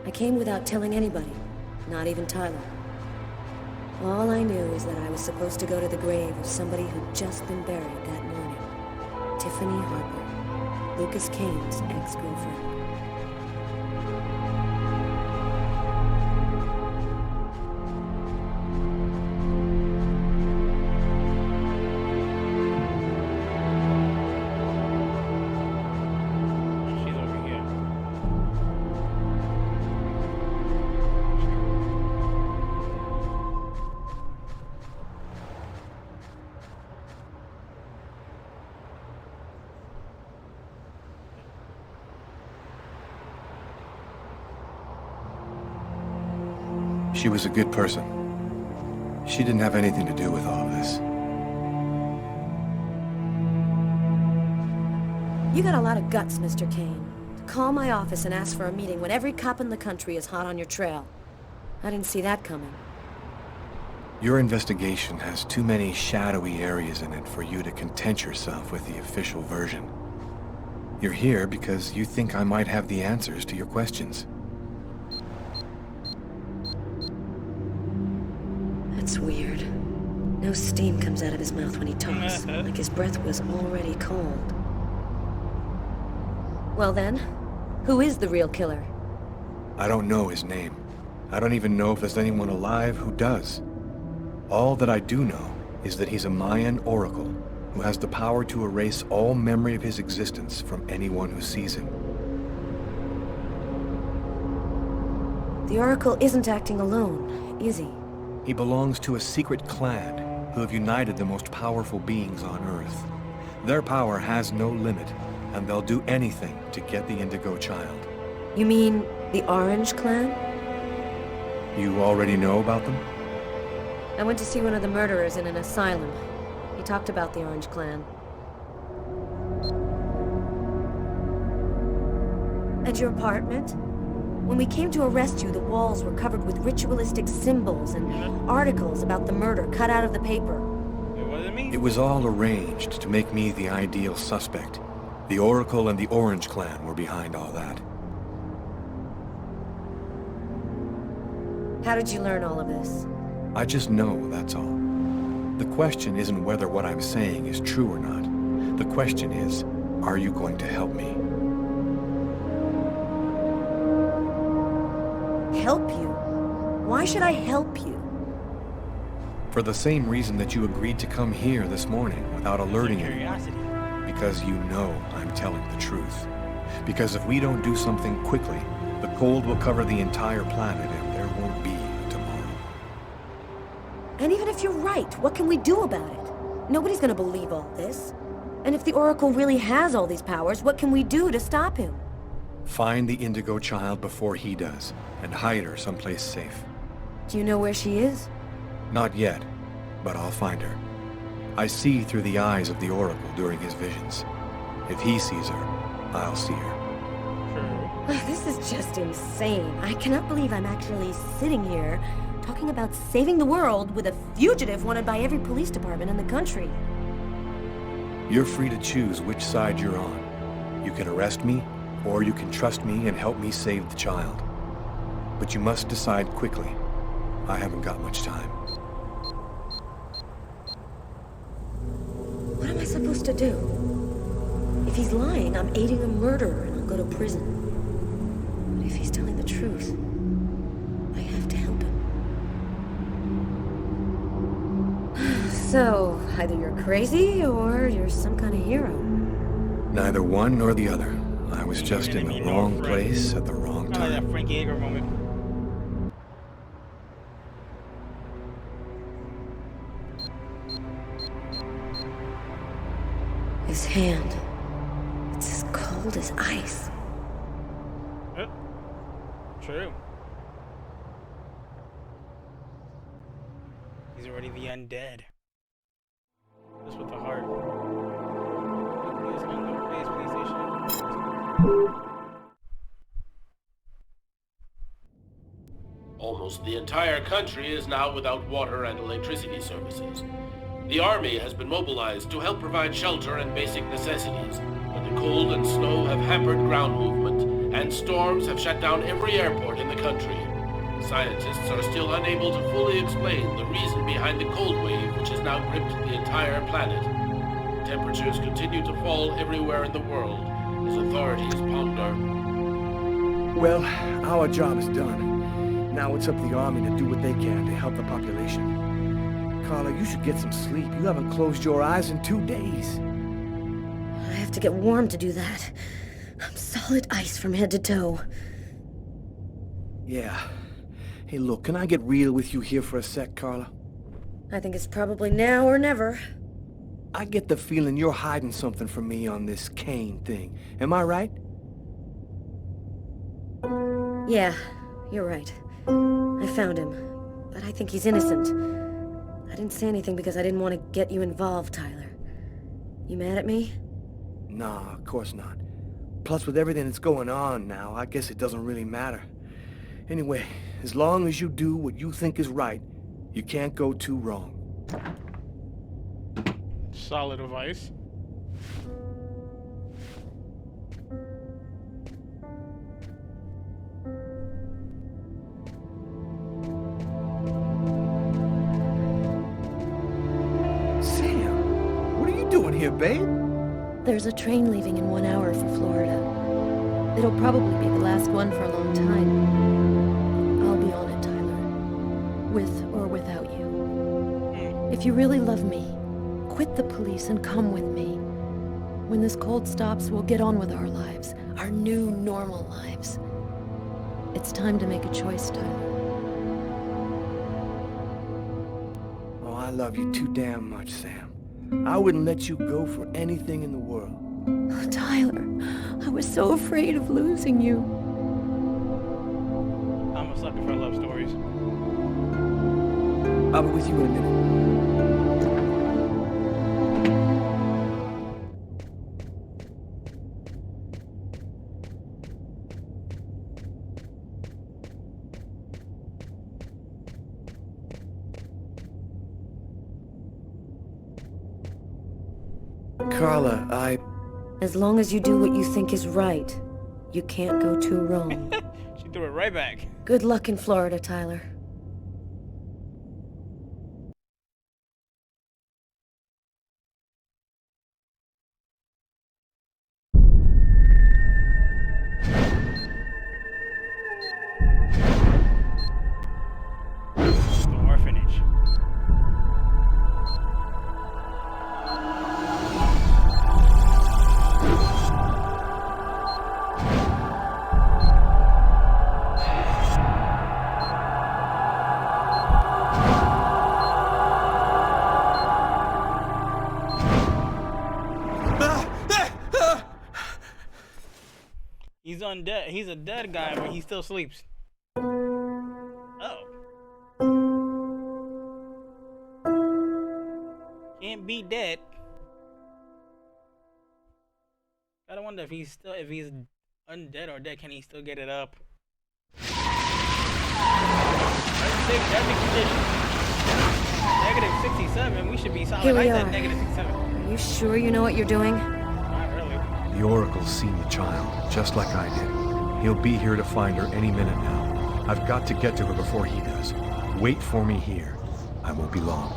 I came without telling anybody, not even Tyler. All I knew is that I was supposed to go to the grave of somebody who'd just been buried that morning. Tiffany Harper, Lucas Kane's ex-girlfriend. She was a good person. She didn't have anything to do with all of this. You got a lot of guts, Mr. Kane. To call my office and ask for a meeting when every cop in the country is hot on your trail. I didn't see that coming. Your investigation has too many shadowy areas in it for you to content yourself with the official version. You're here because you think I might have the answers to your questions. That's weird. No steam comes out of his mouth when he talks, like his breath was already cold. Well then, who is the real killer? I don't know his name. I don't even know if there's anyone alive who does. All that I do know is that he's a Mayan oracle who has the power to erase all memory of his existence from anyone who sees him. The oracle isn't acting alone, is he? He belongs to a secret clan who have united the most powerful beings on Earth. Their power has no limit, and they'll do anything to get the Indigo Child. You mean the Orange Clan? You already know about them? I went to see one of the murderers in an asylum. He talked about the Orange Clan. At your apartment? When we came to arrest you, the walls were covered with ritualistic symbols and articles about the murder cut out of the paper. It wasn't me. It was all arranged to make me the ideal suspect. The Oracle and the Orange Clan were behind all that. How did you learn all of this? I just know, that's all. The question isn't whether what I'm saying is true or not. The question is, are you going to help me? Help you? Why should I help you? For the same reason that you agreed to come here this morning without alerting anyone. Because you know I'm telling the truth. Because if we don't do something quickly, the cold will cover the entire planet and there won't be a tomorrow. And even if you're right, what can we do about it? Nobody's gonna believe all this. And if the Oracle really has all these powers, what can we do to stop him? Find the Indigo Child before he does, and hide her someplace safe. Do you know where she is? Not yet, but I'll find her. I see through the eyes of the Oracle during his visions. If he sees her, I'll see her. This is just insane. I cannot believe I'm actually sitting here talking about saving the world with a fugitive wanted by every police department in the country. You're free to choose which side you're on. You can arrest me, or you can trust me and help me save the child. But you must decide quickly. I haven't got much time. What am I supposed to do? If he's lying, I'm aiding a murderer and I'll go to prison. But if he's telling the truth, I have to help him. So, either you're crazy or you're some kind of hero. Neither one nor the other. I was just in the wrong place at the wrong time. That Frank Yeager moment. His hand. It's as cold as ice. True. He's already the undead. Just with the heart. Almost the entire country is now without water and electricity services. The army has been mobilized to help provide shelter and basic necessities, but the cold and snow have hampered ground movement, and storms have shut down every airport in the country. Scientists are still unable to fully explain the reason behind the cold wave which has now gripped the entire planet. Temperatures continue to fall everywhere in the world as authorities ponder. Well, our job is done. Now it's up to the Army to do what they can to help the population. Carla, you should get some sleep. You haven't closed your eyes in 2 days. I have to get warm to do that. I'm solid ice from head to toe. Yeah. Hey, look, can I get real with you here for a sec, Carla? I think it's probably now or never. I get the feeling you're hiding something from me on this Kane thing. Am I right? Yeah, you're right. I found him, but I think he's innocent. I didn't say anything because I didn't want to get you involved, Tyler. You mad at me? Nah, of course not. Plus, with everything that's going on now, I guess it doesn't really matter. Anyway, as long as you do what you think is right, you can't go too wrong. Solid advice. Sam, what are you doing here, babe? There's a train leaving in 1 hour for Florida. It'll probably be the last one for a long time. I'll be on it, Tyler. With or without you. If you really love me, quit the police and come with me. When this cold stops, we'll get on with our lives. Our new, normal lives. It's time to make a choice, Tyler. Oh, I love you too damn much, Sam. I wouldn't let you go for anything in the world. Oh, Tyler, I was so afraid of losing you. I'm a sucker for love stories. I'll be with you in a minute. Carla, As long as you do what you think is right, you can't go too wrong. She threw it right back. Good luck in Florida, Tyler. The orphanage. He's undead. He's a dead guy, but he still sleeps. Oh. Can't be dead. Gotta wonder if he's undead or dead. Can he still get it up? Every condition. -67. We should be solid. Here we I said are. -67. Are you sure you know what you're doing? Not really. The Oracle's seen the child, just like I did. He'll be here to find her any minute now. I've got to get to her before he does. Wait for me here. I won't be long.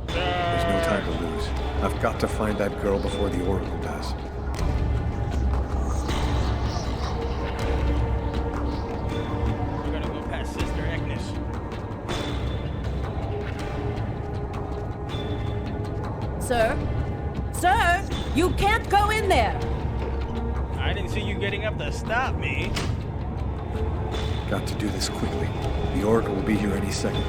There's no time to lose. I've got to find that girl before the Oracle does. We're gonna go past Sister Agnes. Sir? Sir! You can't go in there! I didn't see you getting up to stop me. Got to do this quickly. The Oracle will be here any second.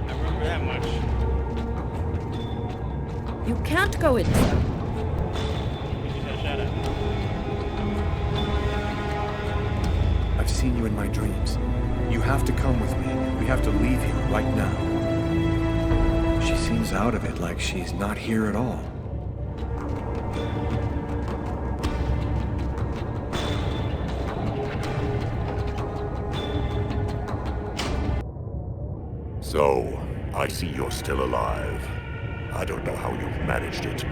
I remember that much. You can't go in, sir. You said shut up. seen you in my dreams. You have to come with me. We have to leave here right now. She seems out of it, like she's not here at all. So, I see you're still alive. I don't know how you've managed it,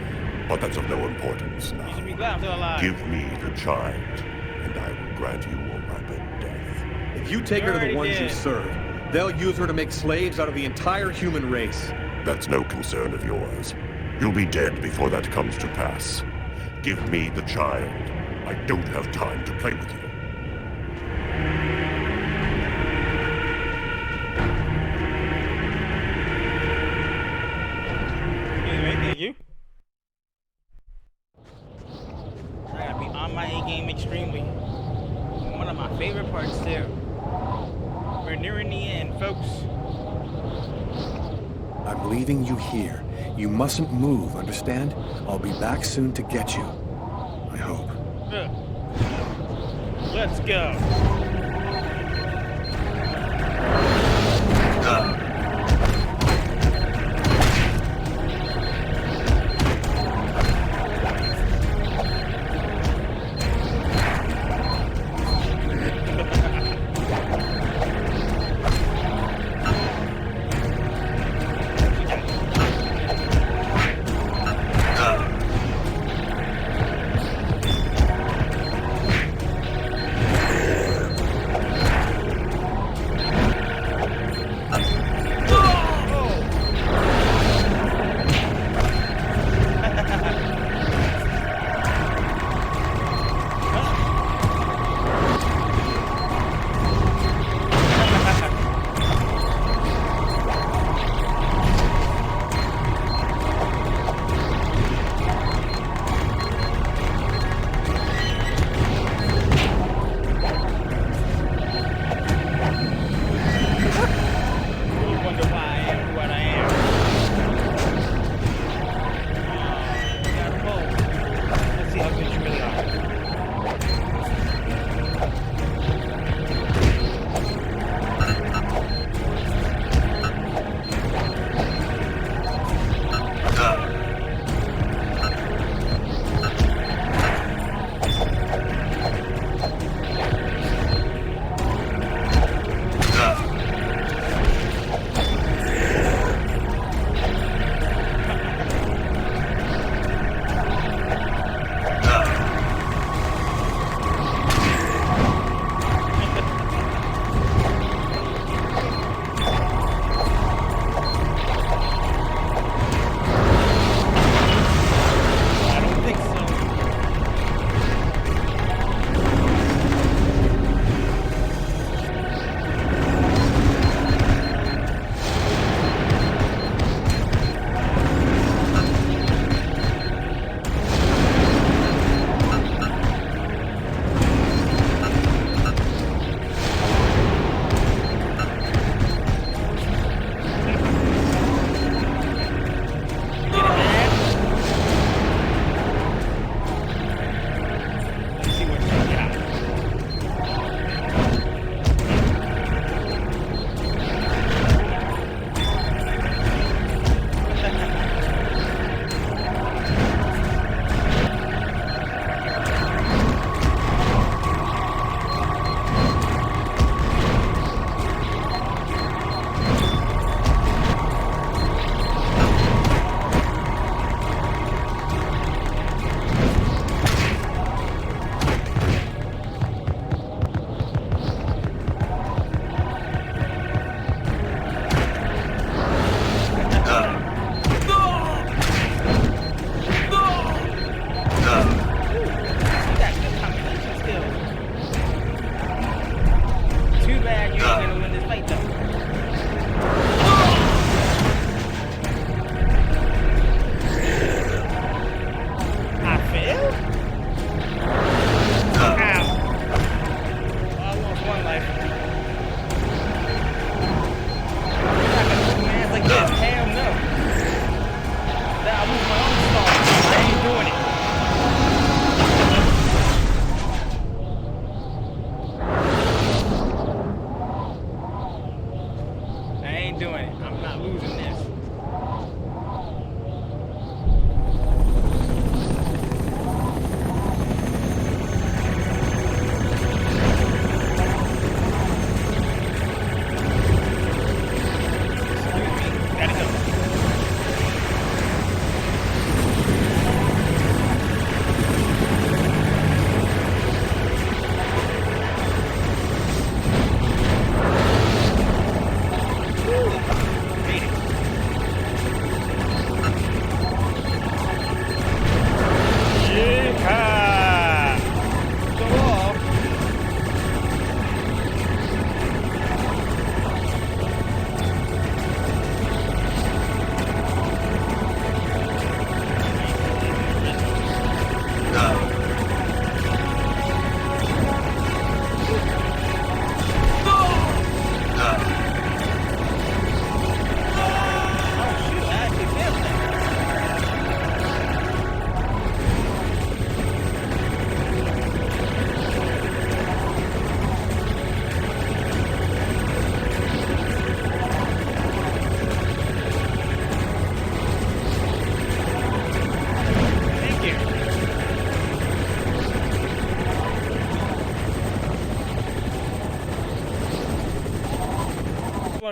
but that's of no importance now. You should be glad I'm still alive. Give me the child, and I will grant you a rapid death. If you take her to the ones you serve, they'll use her to make slaves out of the entire human race. That's no concern of yours. You'll be dead before that comes to pass. Give me the child. I don't have time to play with you. Thank you. I gotta be on my A game extremely. One of my favorite parts too. We're nearing the end, folks. I'm leaving you here. You mustn't move, understand? I'll be back soon to get you. I hope. Good. Let's go.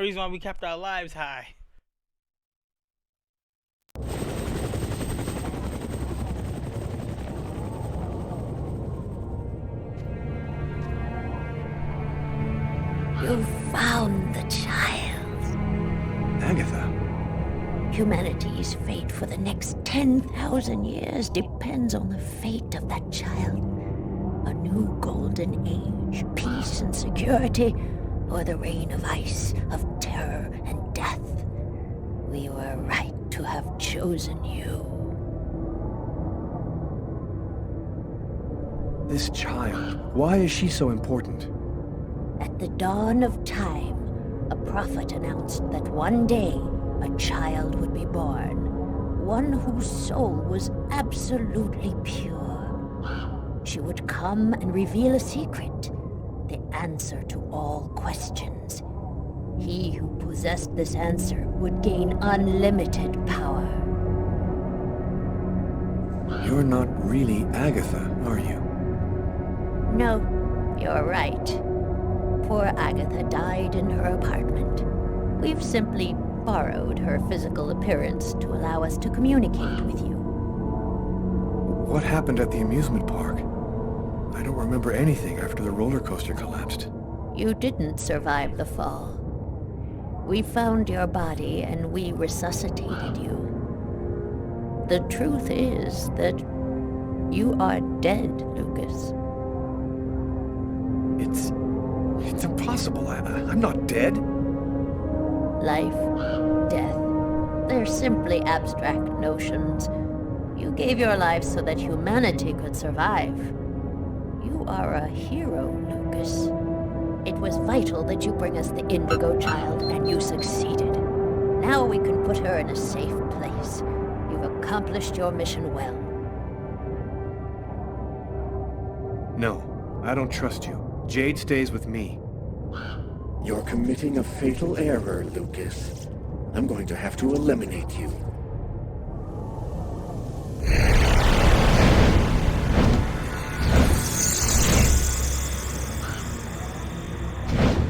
only reason why we kept our lives high. You found the child. Agatha. Humanity's fate for the next 10,000 years depends on the fate of that child. A new golden age, peace and security, or the reign of ice, of terror and death. We were right to have chosen you. This child, why is she so important? At the dawn of time, a prophet announced that one day a child would be born, one whose soul was absolutely pure. She would come and reveal a secret, the answer to all questions. He who possessed this answer would gain unlimited power. You're not really Agatha, are you? No, you're right. Poor Agatha died in her apartment. We've simply borrowed her physical appearance to allow us to communicate with you. What happened at the amusement park? I don't remember anything after the roller coaster collapsed. You didn't survive the fall. We found your body and we resuscitated you. The truth is that you are dead, Lucas. It's impossible. I'm not dead. Life, death, they're simply abstract notions. You gave your life so that humanity could survive. You are a hero, Lucas. It was vital that you bring us the Indigo Child, and you succeeded. Now we can put her in a safe place. You've accomplished your mission well. No, I don't trust you. Jade stays with me. You're committing a fatal error, Lucas. I'm going to have to eliminate you.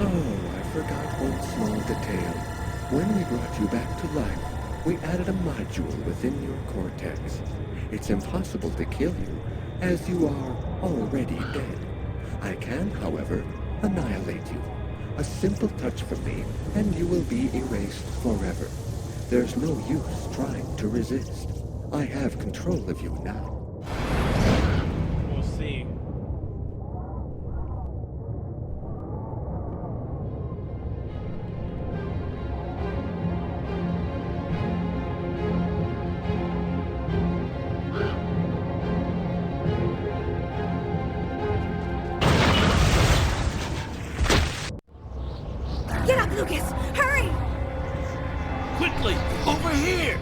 Oh, I forgot one small detail. When we brought you back to life, we added a module within your cortex. It's impossible to kill you, as you are already dead. I can, however, annihilate you. A simple touch from me, and you will be erased forever. There's no use trying to resist. I have control of you now. We'll see. Get up, Lucas! Hurry! Quickly! Over here!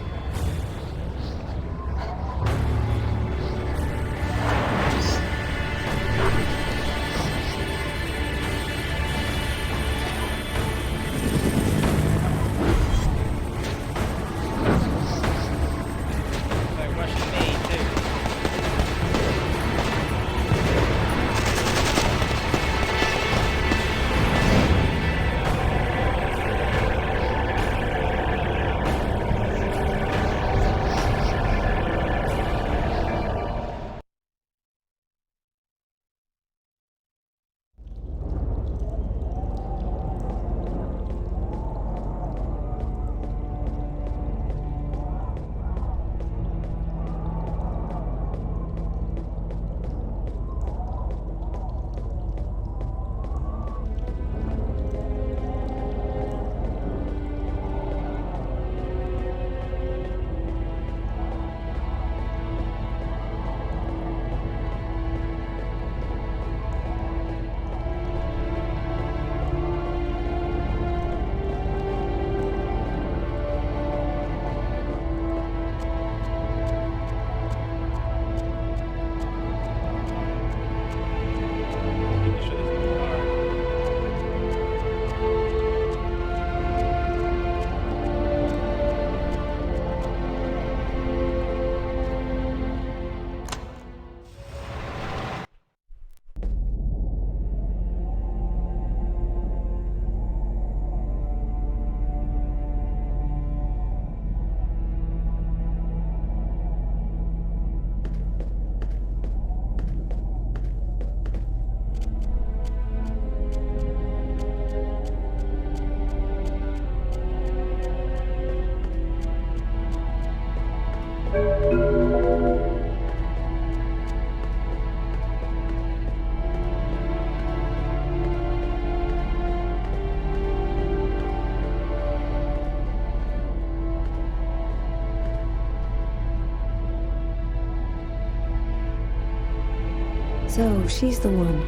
So, she's the one.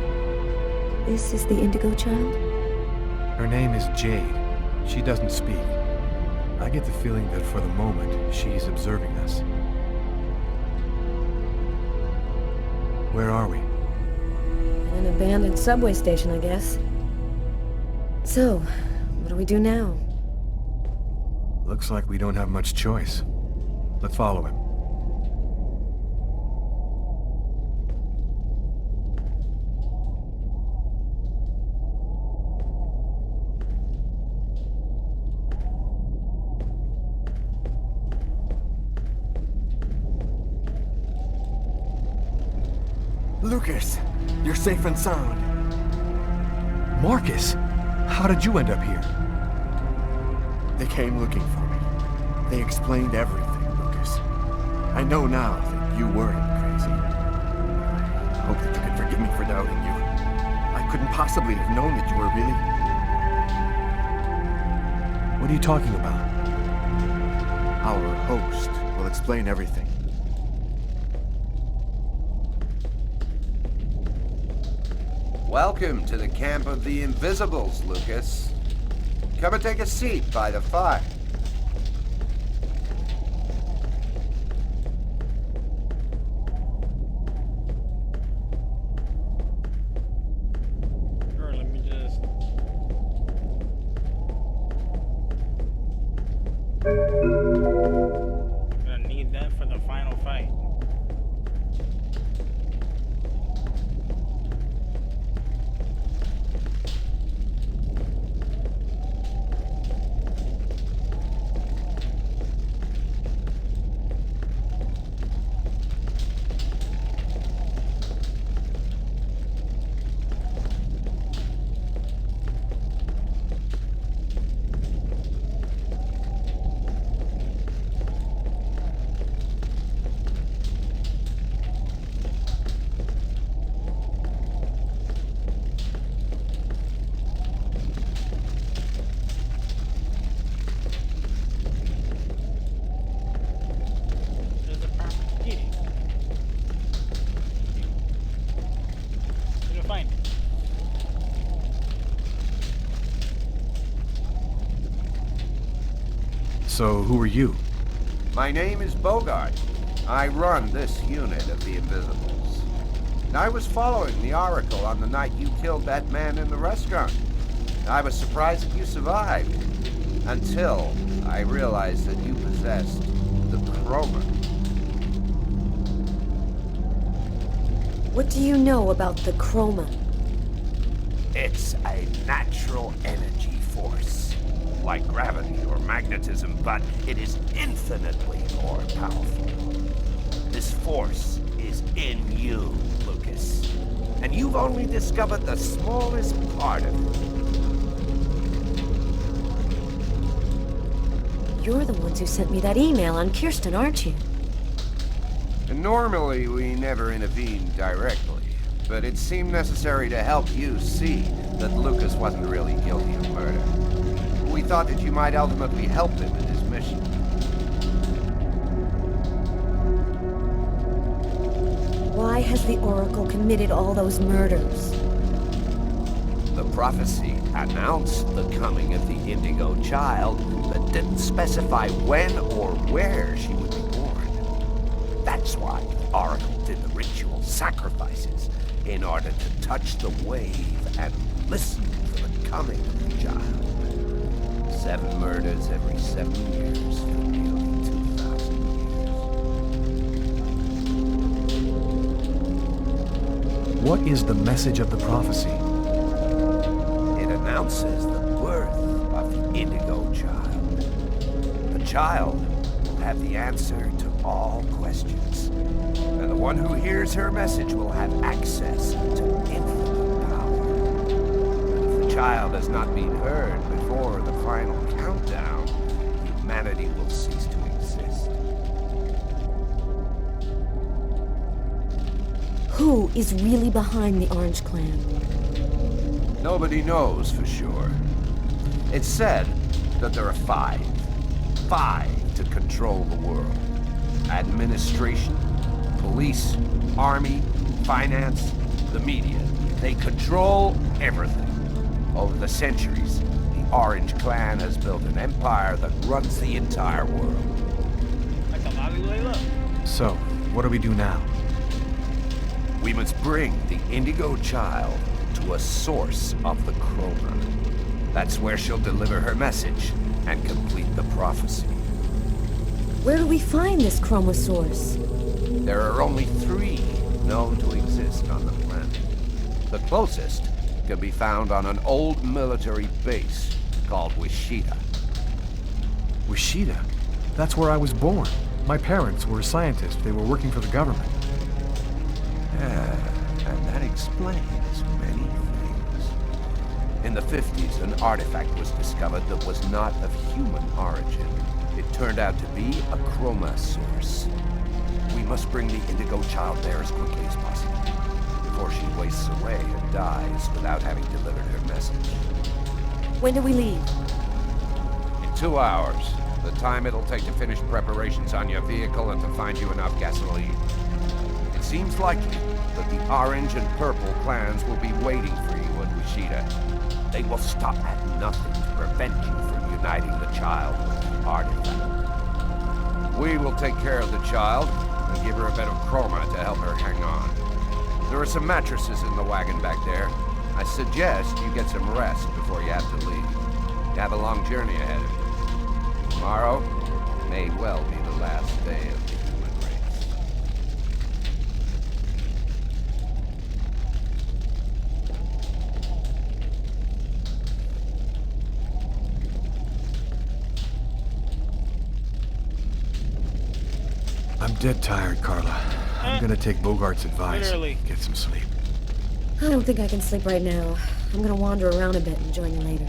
This is the Indigo child? Her name is Jade. She doesn't speak. I get the feeling that for the moment, she's observing us. Where are we? An abandoned subway station, I guess. So, what do we do now? Looks like we don't have much choice. Let's follow him. Lucas, you're safe and sound. Marcus! How did you end up here? They came looking for me. They explained everything, Lucas. I know now that you weren't crazy. I hope that you can forgive me for doubting you. I couldn't possibly have known that you were really... What are you talking about? Our host will explain everything. Welcome to the camp of the Invisibles, Lucas. Come and take a seat by the fire. Sure, let me just... Gonna need that for the final fight. So, who are you? My name is Bogart. I run this unit of the Invisibles. I was following the Oracle on the night you killed that man in the restaurant. I was surprised that you survived, until I realized that you possessed the Chroma. What do you know about the Chroma? It's a natural energy force, like gravity or magnetism, but it is infinitely more powerful. This force is in you, Lucas, and you've only discovered the smallest part of it. You're the ones who sent me that email on Kirsten, aren't you? And normally, we never intervene directly, but it seemed necessary to help you see that Lucas wasn't really guilty of murder. We thought that you might ultimately help him in his mission. Why has the Oracle committed all those murders? The prophecy announced the coming of the Indigo child, but didn't specify when or where she would be born. That's why the Oracle did the ritual sacrifices, in order to touch the wave and listen for the coming of the child. 7 murders every 7 years for nearly 2,000 years. What is the message of the prophecy? It announces the birth of the Indigo child. The child will have the answer to all questions, and the one who hears her message will have access to infinite power. And if the child has not been heard before the final countdown, humanity will cease to exist. Who is really behind the Orange Clan? Nobody knows for sure. It's said that there are 5 to control the world. Administration, police, army, finance, the media. They control everything. Over the centuries, the Orange Clan has built an empire that runs the entire world. Like a lollipop. So, what do we do now? We must bring the Indigo Child to a source of the Chroma. That's where she'll deliver her message and complete the prophecy. Where do we find this chroma source? There are only 3 known to exist on the planet. The closest can be found on an old military base called Wichita. Wichita? That's where I was born. My parents were scientists. They were working for the government. And that explains many things. In the 50s, an artifact was discovered that was not of human origin. It turned out to be a chroma source. We must bring the Indigo Child there as quickly as possible, before she wastes away and dies without having delivered her message. When do we leave? In 2 hours. The time it'll take to finish preparations on your vehicle and to find you enough gasoline. It seems likely that the Orange and Purple clans will be waiting for you at Wichita. They will stop at nothing to prevent you from uniting the child with the artifact. We will take care of the child and give her a bit of chroma to help her hang on. There are some mattresses in the wagon back there. I suggest you get some rest before you have to leave. You have a long journey ahead of you. Tomorrow may well be the last day of the human race. I'm dead tired, Carla. I'm gonna take Bogart's advice. Literally. Get some sleep. I don't think I can sleep right now. I'm gonna wander around a bit and join you later.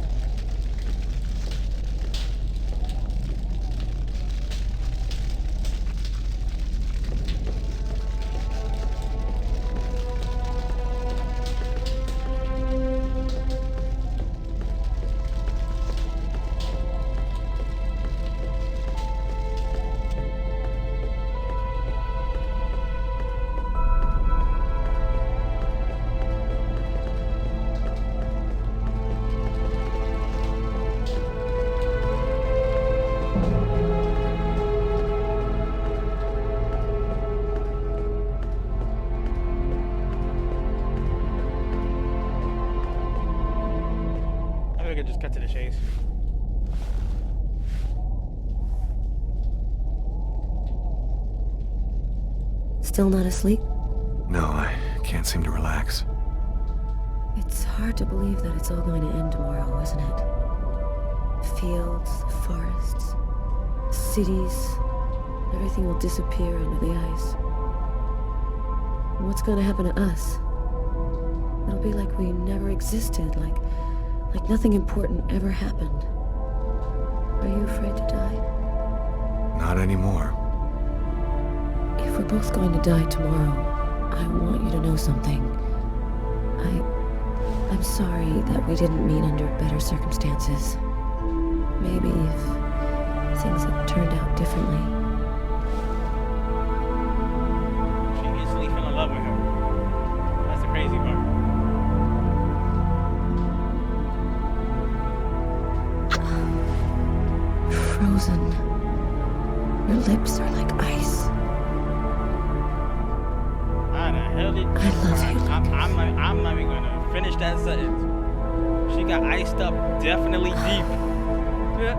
I could just cut to the chase. Still not asleep? No, I can't seem to relax. It's hard to believe that it's all going to end tomorrow, isn't it? The fields, the forests, the cities, everything will disappear under the ice. And what's going to happen to us? It'll be like we never existed, like nothing important ever happened. Are you afraid to die? Not anymore. If we're both going to die tomorrow, I want you to know something. I'm sorry that we didn't meet under better circumstances. Maybe if things had turned out differently. She instantly fell in love with him. That's the crazy part. Frozen. Your lips are like ice. How the hell did I love you. I'm not even gonna finish that sentence. She got iced up definitely deep. Yeah.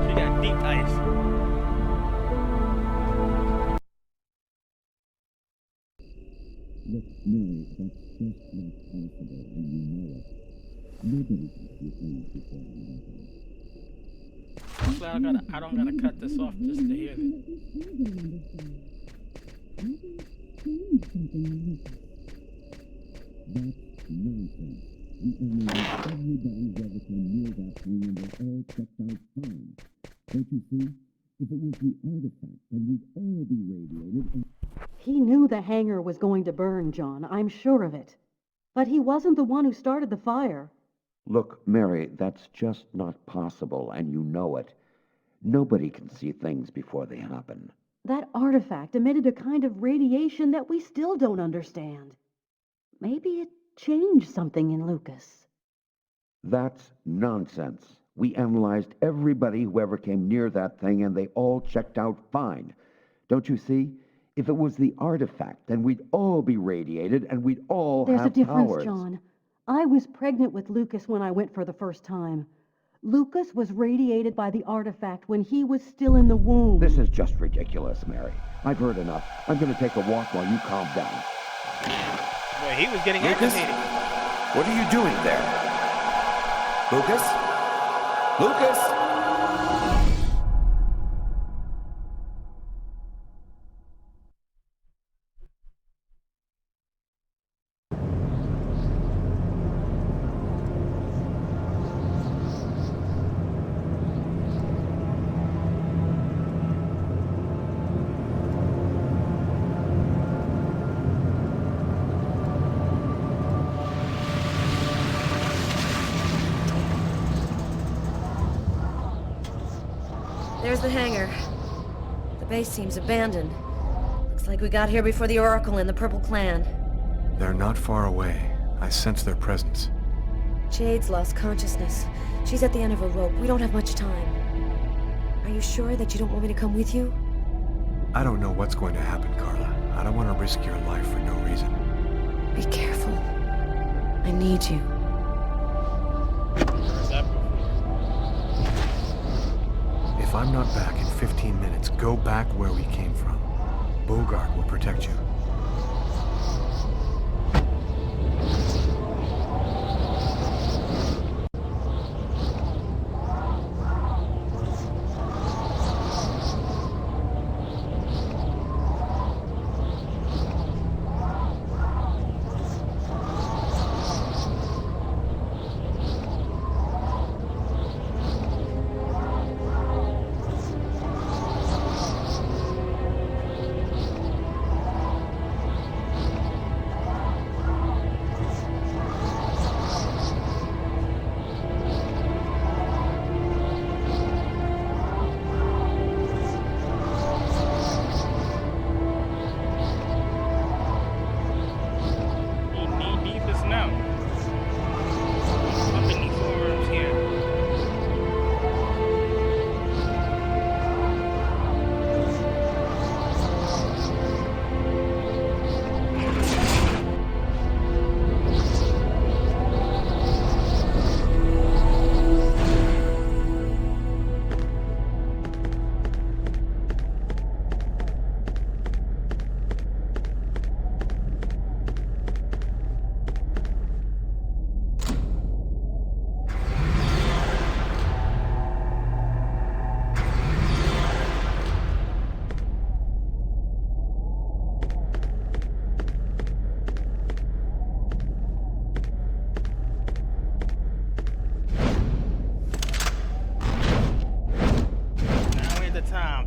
She got deep ice. Look, Mary, that's just not possible, and you know it. Nobody can see things before they happen. I'm glad I don't gotta cut this off just to hear this. That's nonsense. We only want everybody ever came near that thing and they all checked out fine. Don't you see? If it was the artifact, then we'd all be radiated and... He knew the hangar was going to burn, John. I'm sure of it. But he wasn't the one who started the fire. Look, Mary, that's just not possible, and you know it. Nobody can see things before they happen. That artifact emitted a kind of radiation that we still don't understand. Maybe it changed something in Lucas. That's nonsense. We analyzed everybody who ever came near that thing, and they all checked out fine. Don't you see? If it was the artifact, then we'd all be radiated, and we'd all There's have a difference, powers. John. I was pregnant with Lucas when I went for the first time. Lucas was radiated by the artifact when he was still in the womb. This is just ridiculous, Mary. I've heard enough. I'm going to take a walk while you calm down. Boy, he was getting Lucas? agitated. What are you doing there? Lucas? Lucas? There's the hangar. The base seems abandoned. Looks like we got here before the Oracle and the Purple Clan. They're not far away. I sense their presence. Jade's lost consciousness. She's at the end of her rope. We don't have much time. Are you sure that you don't want me to come with you? I don't know what's going to happen, Carla. I don't want to risk your life for no reason. Be careful. I need you. If I'm not back in 15 minutes, go back where we came from. Bogart will protect you.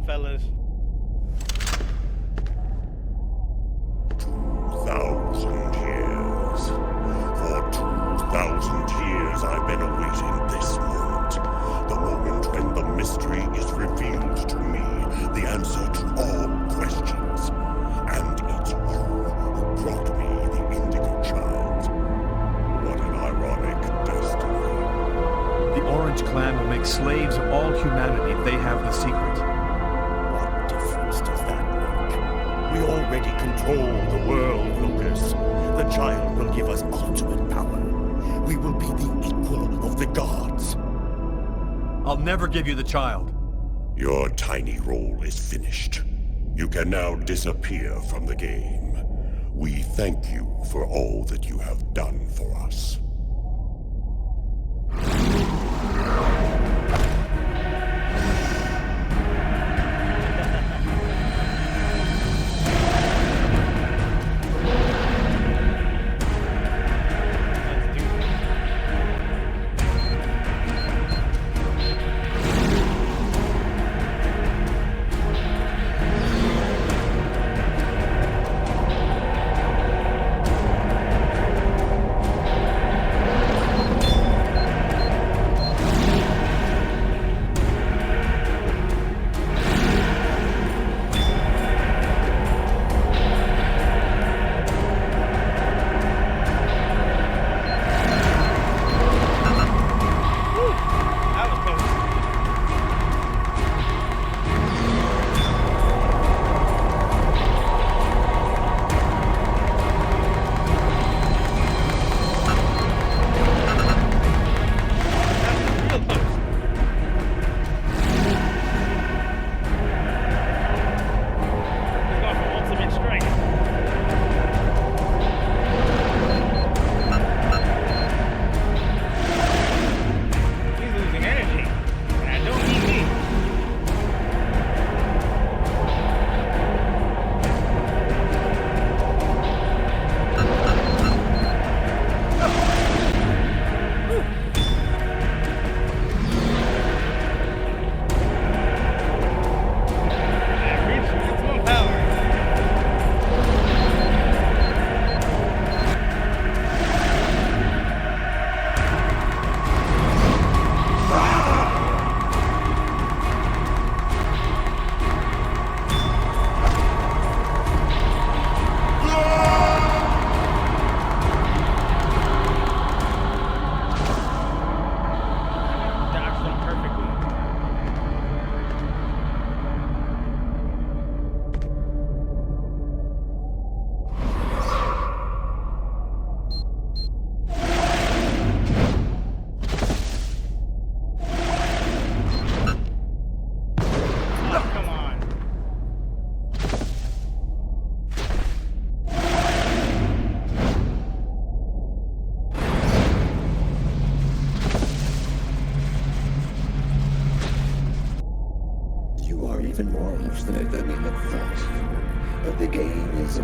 fellas. 2,000 years. For 2,000 years I've been awaiting this moment. The moment when the mystery is revealed to me, the answer to all questions. And it's you who brought me the Indigo Child. What an ironic destiny. The Orange Clan will make slaves of all humanity if they have the secret. What difference does that make? We already control the world, Lucas. The child will give us ultimate power. We will be the equal of the gods. I'll never give you the child. Your tiny role is finished. You can now disappear from the game. We thank you for all that you have done for us.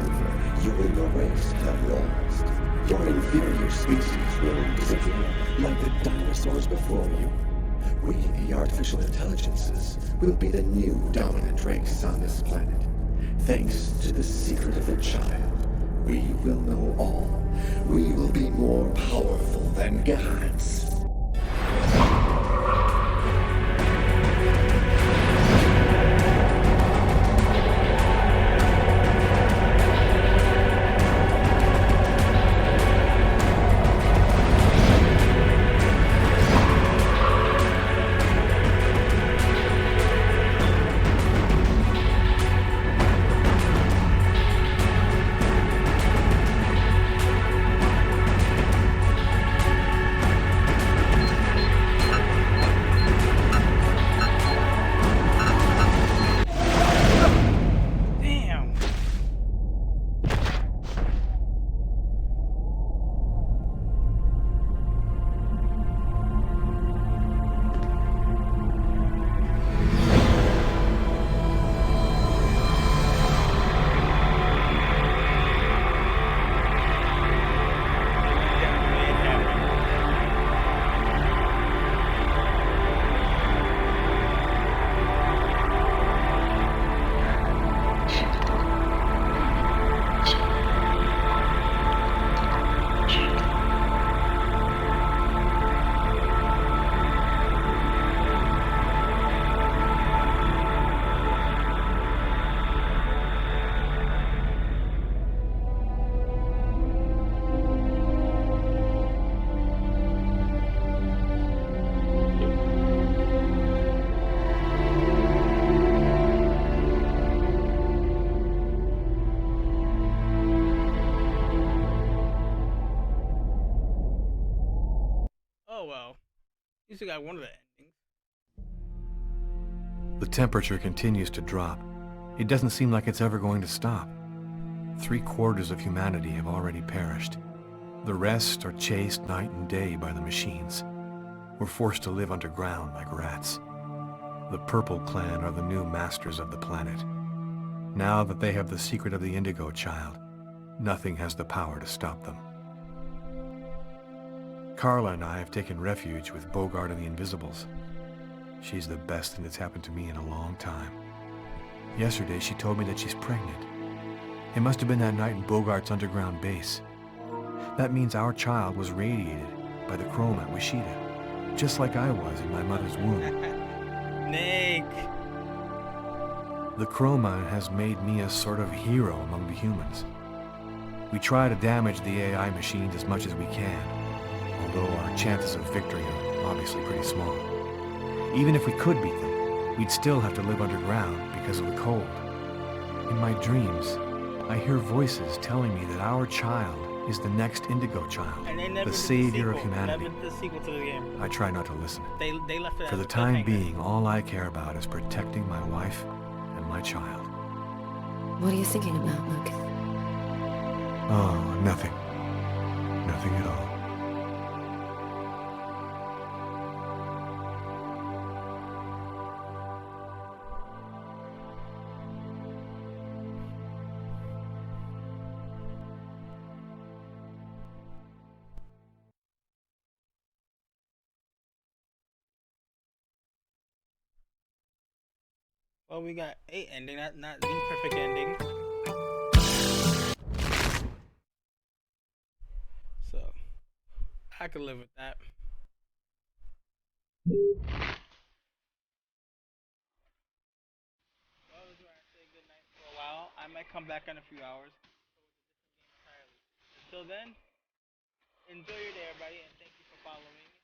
over, you and your race have lost. Your inferior species will disappear like the dinosaurs before you. We, the artificial intelligences, will be the new dominant race on this planet. Thanks to the secret of the child, we will know all. We will be more powerful than gods. Oh well. At least we got one of the endings. The temperature continues to drop. It doesn't seem like it's ever going to stop. 3/4 of humanity have already perished. The rest are chased night and day by the machines. We're forced to live underground like rats. The Purple Clan are the new masters of the planet. Now that they have the secret of the Indigo Child, nothing has the power to stop them. Carla and I have taken refuge with Bogart and the Invisibles. She's the best thing that's happened to me in a long time. Yesterday, she told me that she's pregnant. It must have been that night in Bogart's underground base. That means our child was radiated by the chrome at Wishida, just like I was in my mother's womb. Nick! The chroma has made me a sort of hero among the humans. We try to damage the AI machines as much as we can, although our chances of victory are obviously pretty small. Even if we could beat them, we'd still have to live underground because of the cold. In my dreams, I hear voices telling me that our child is the next Indigo Child, the savior of humanity. Never did the sequel to the game. I try not to listen. They left it For as the a time cliffhanger. being, all I care about is protecting my wife and my child. What are you thinking about, Lucas? Oh, nothing. Nothing at all. Well, we got a ending, not the perfect ending. So, I could live with that. Well, this is where I say goodnight for a while. I might come back in a few hours. Until then, enjoy your day, everybody, and thank you for following.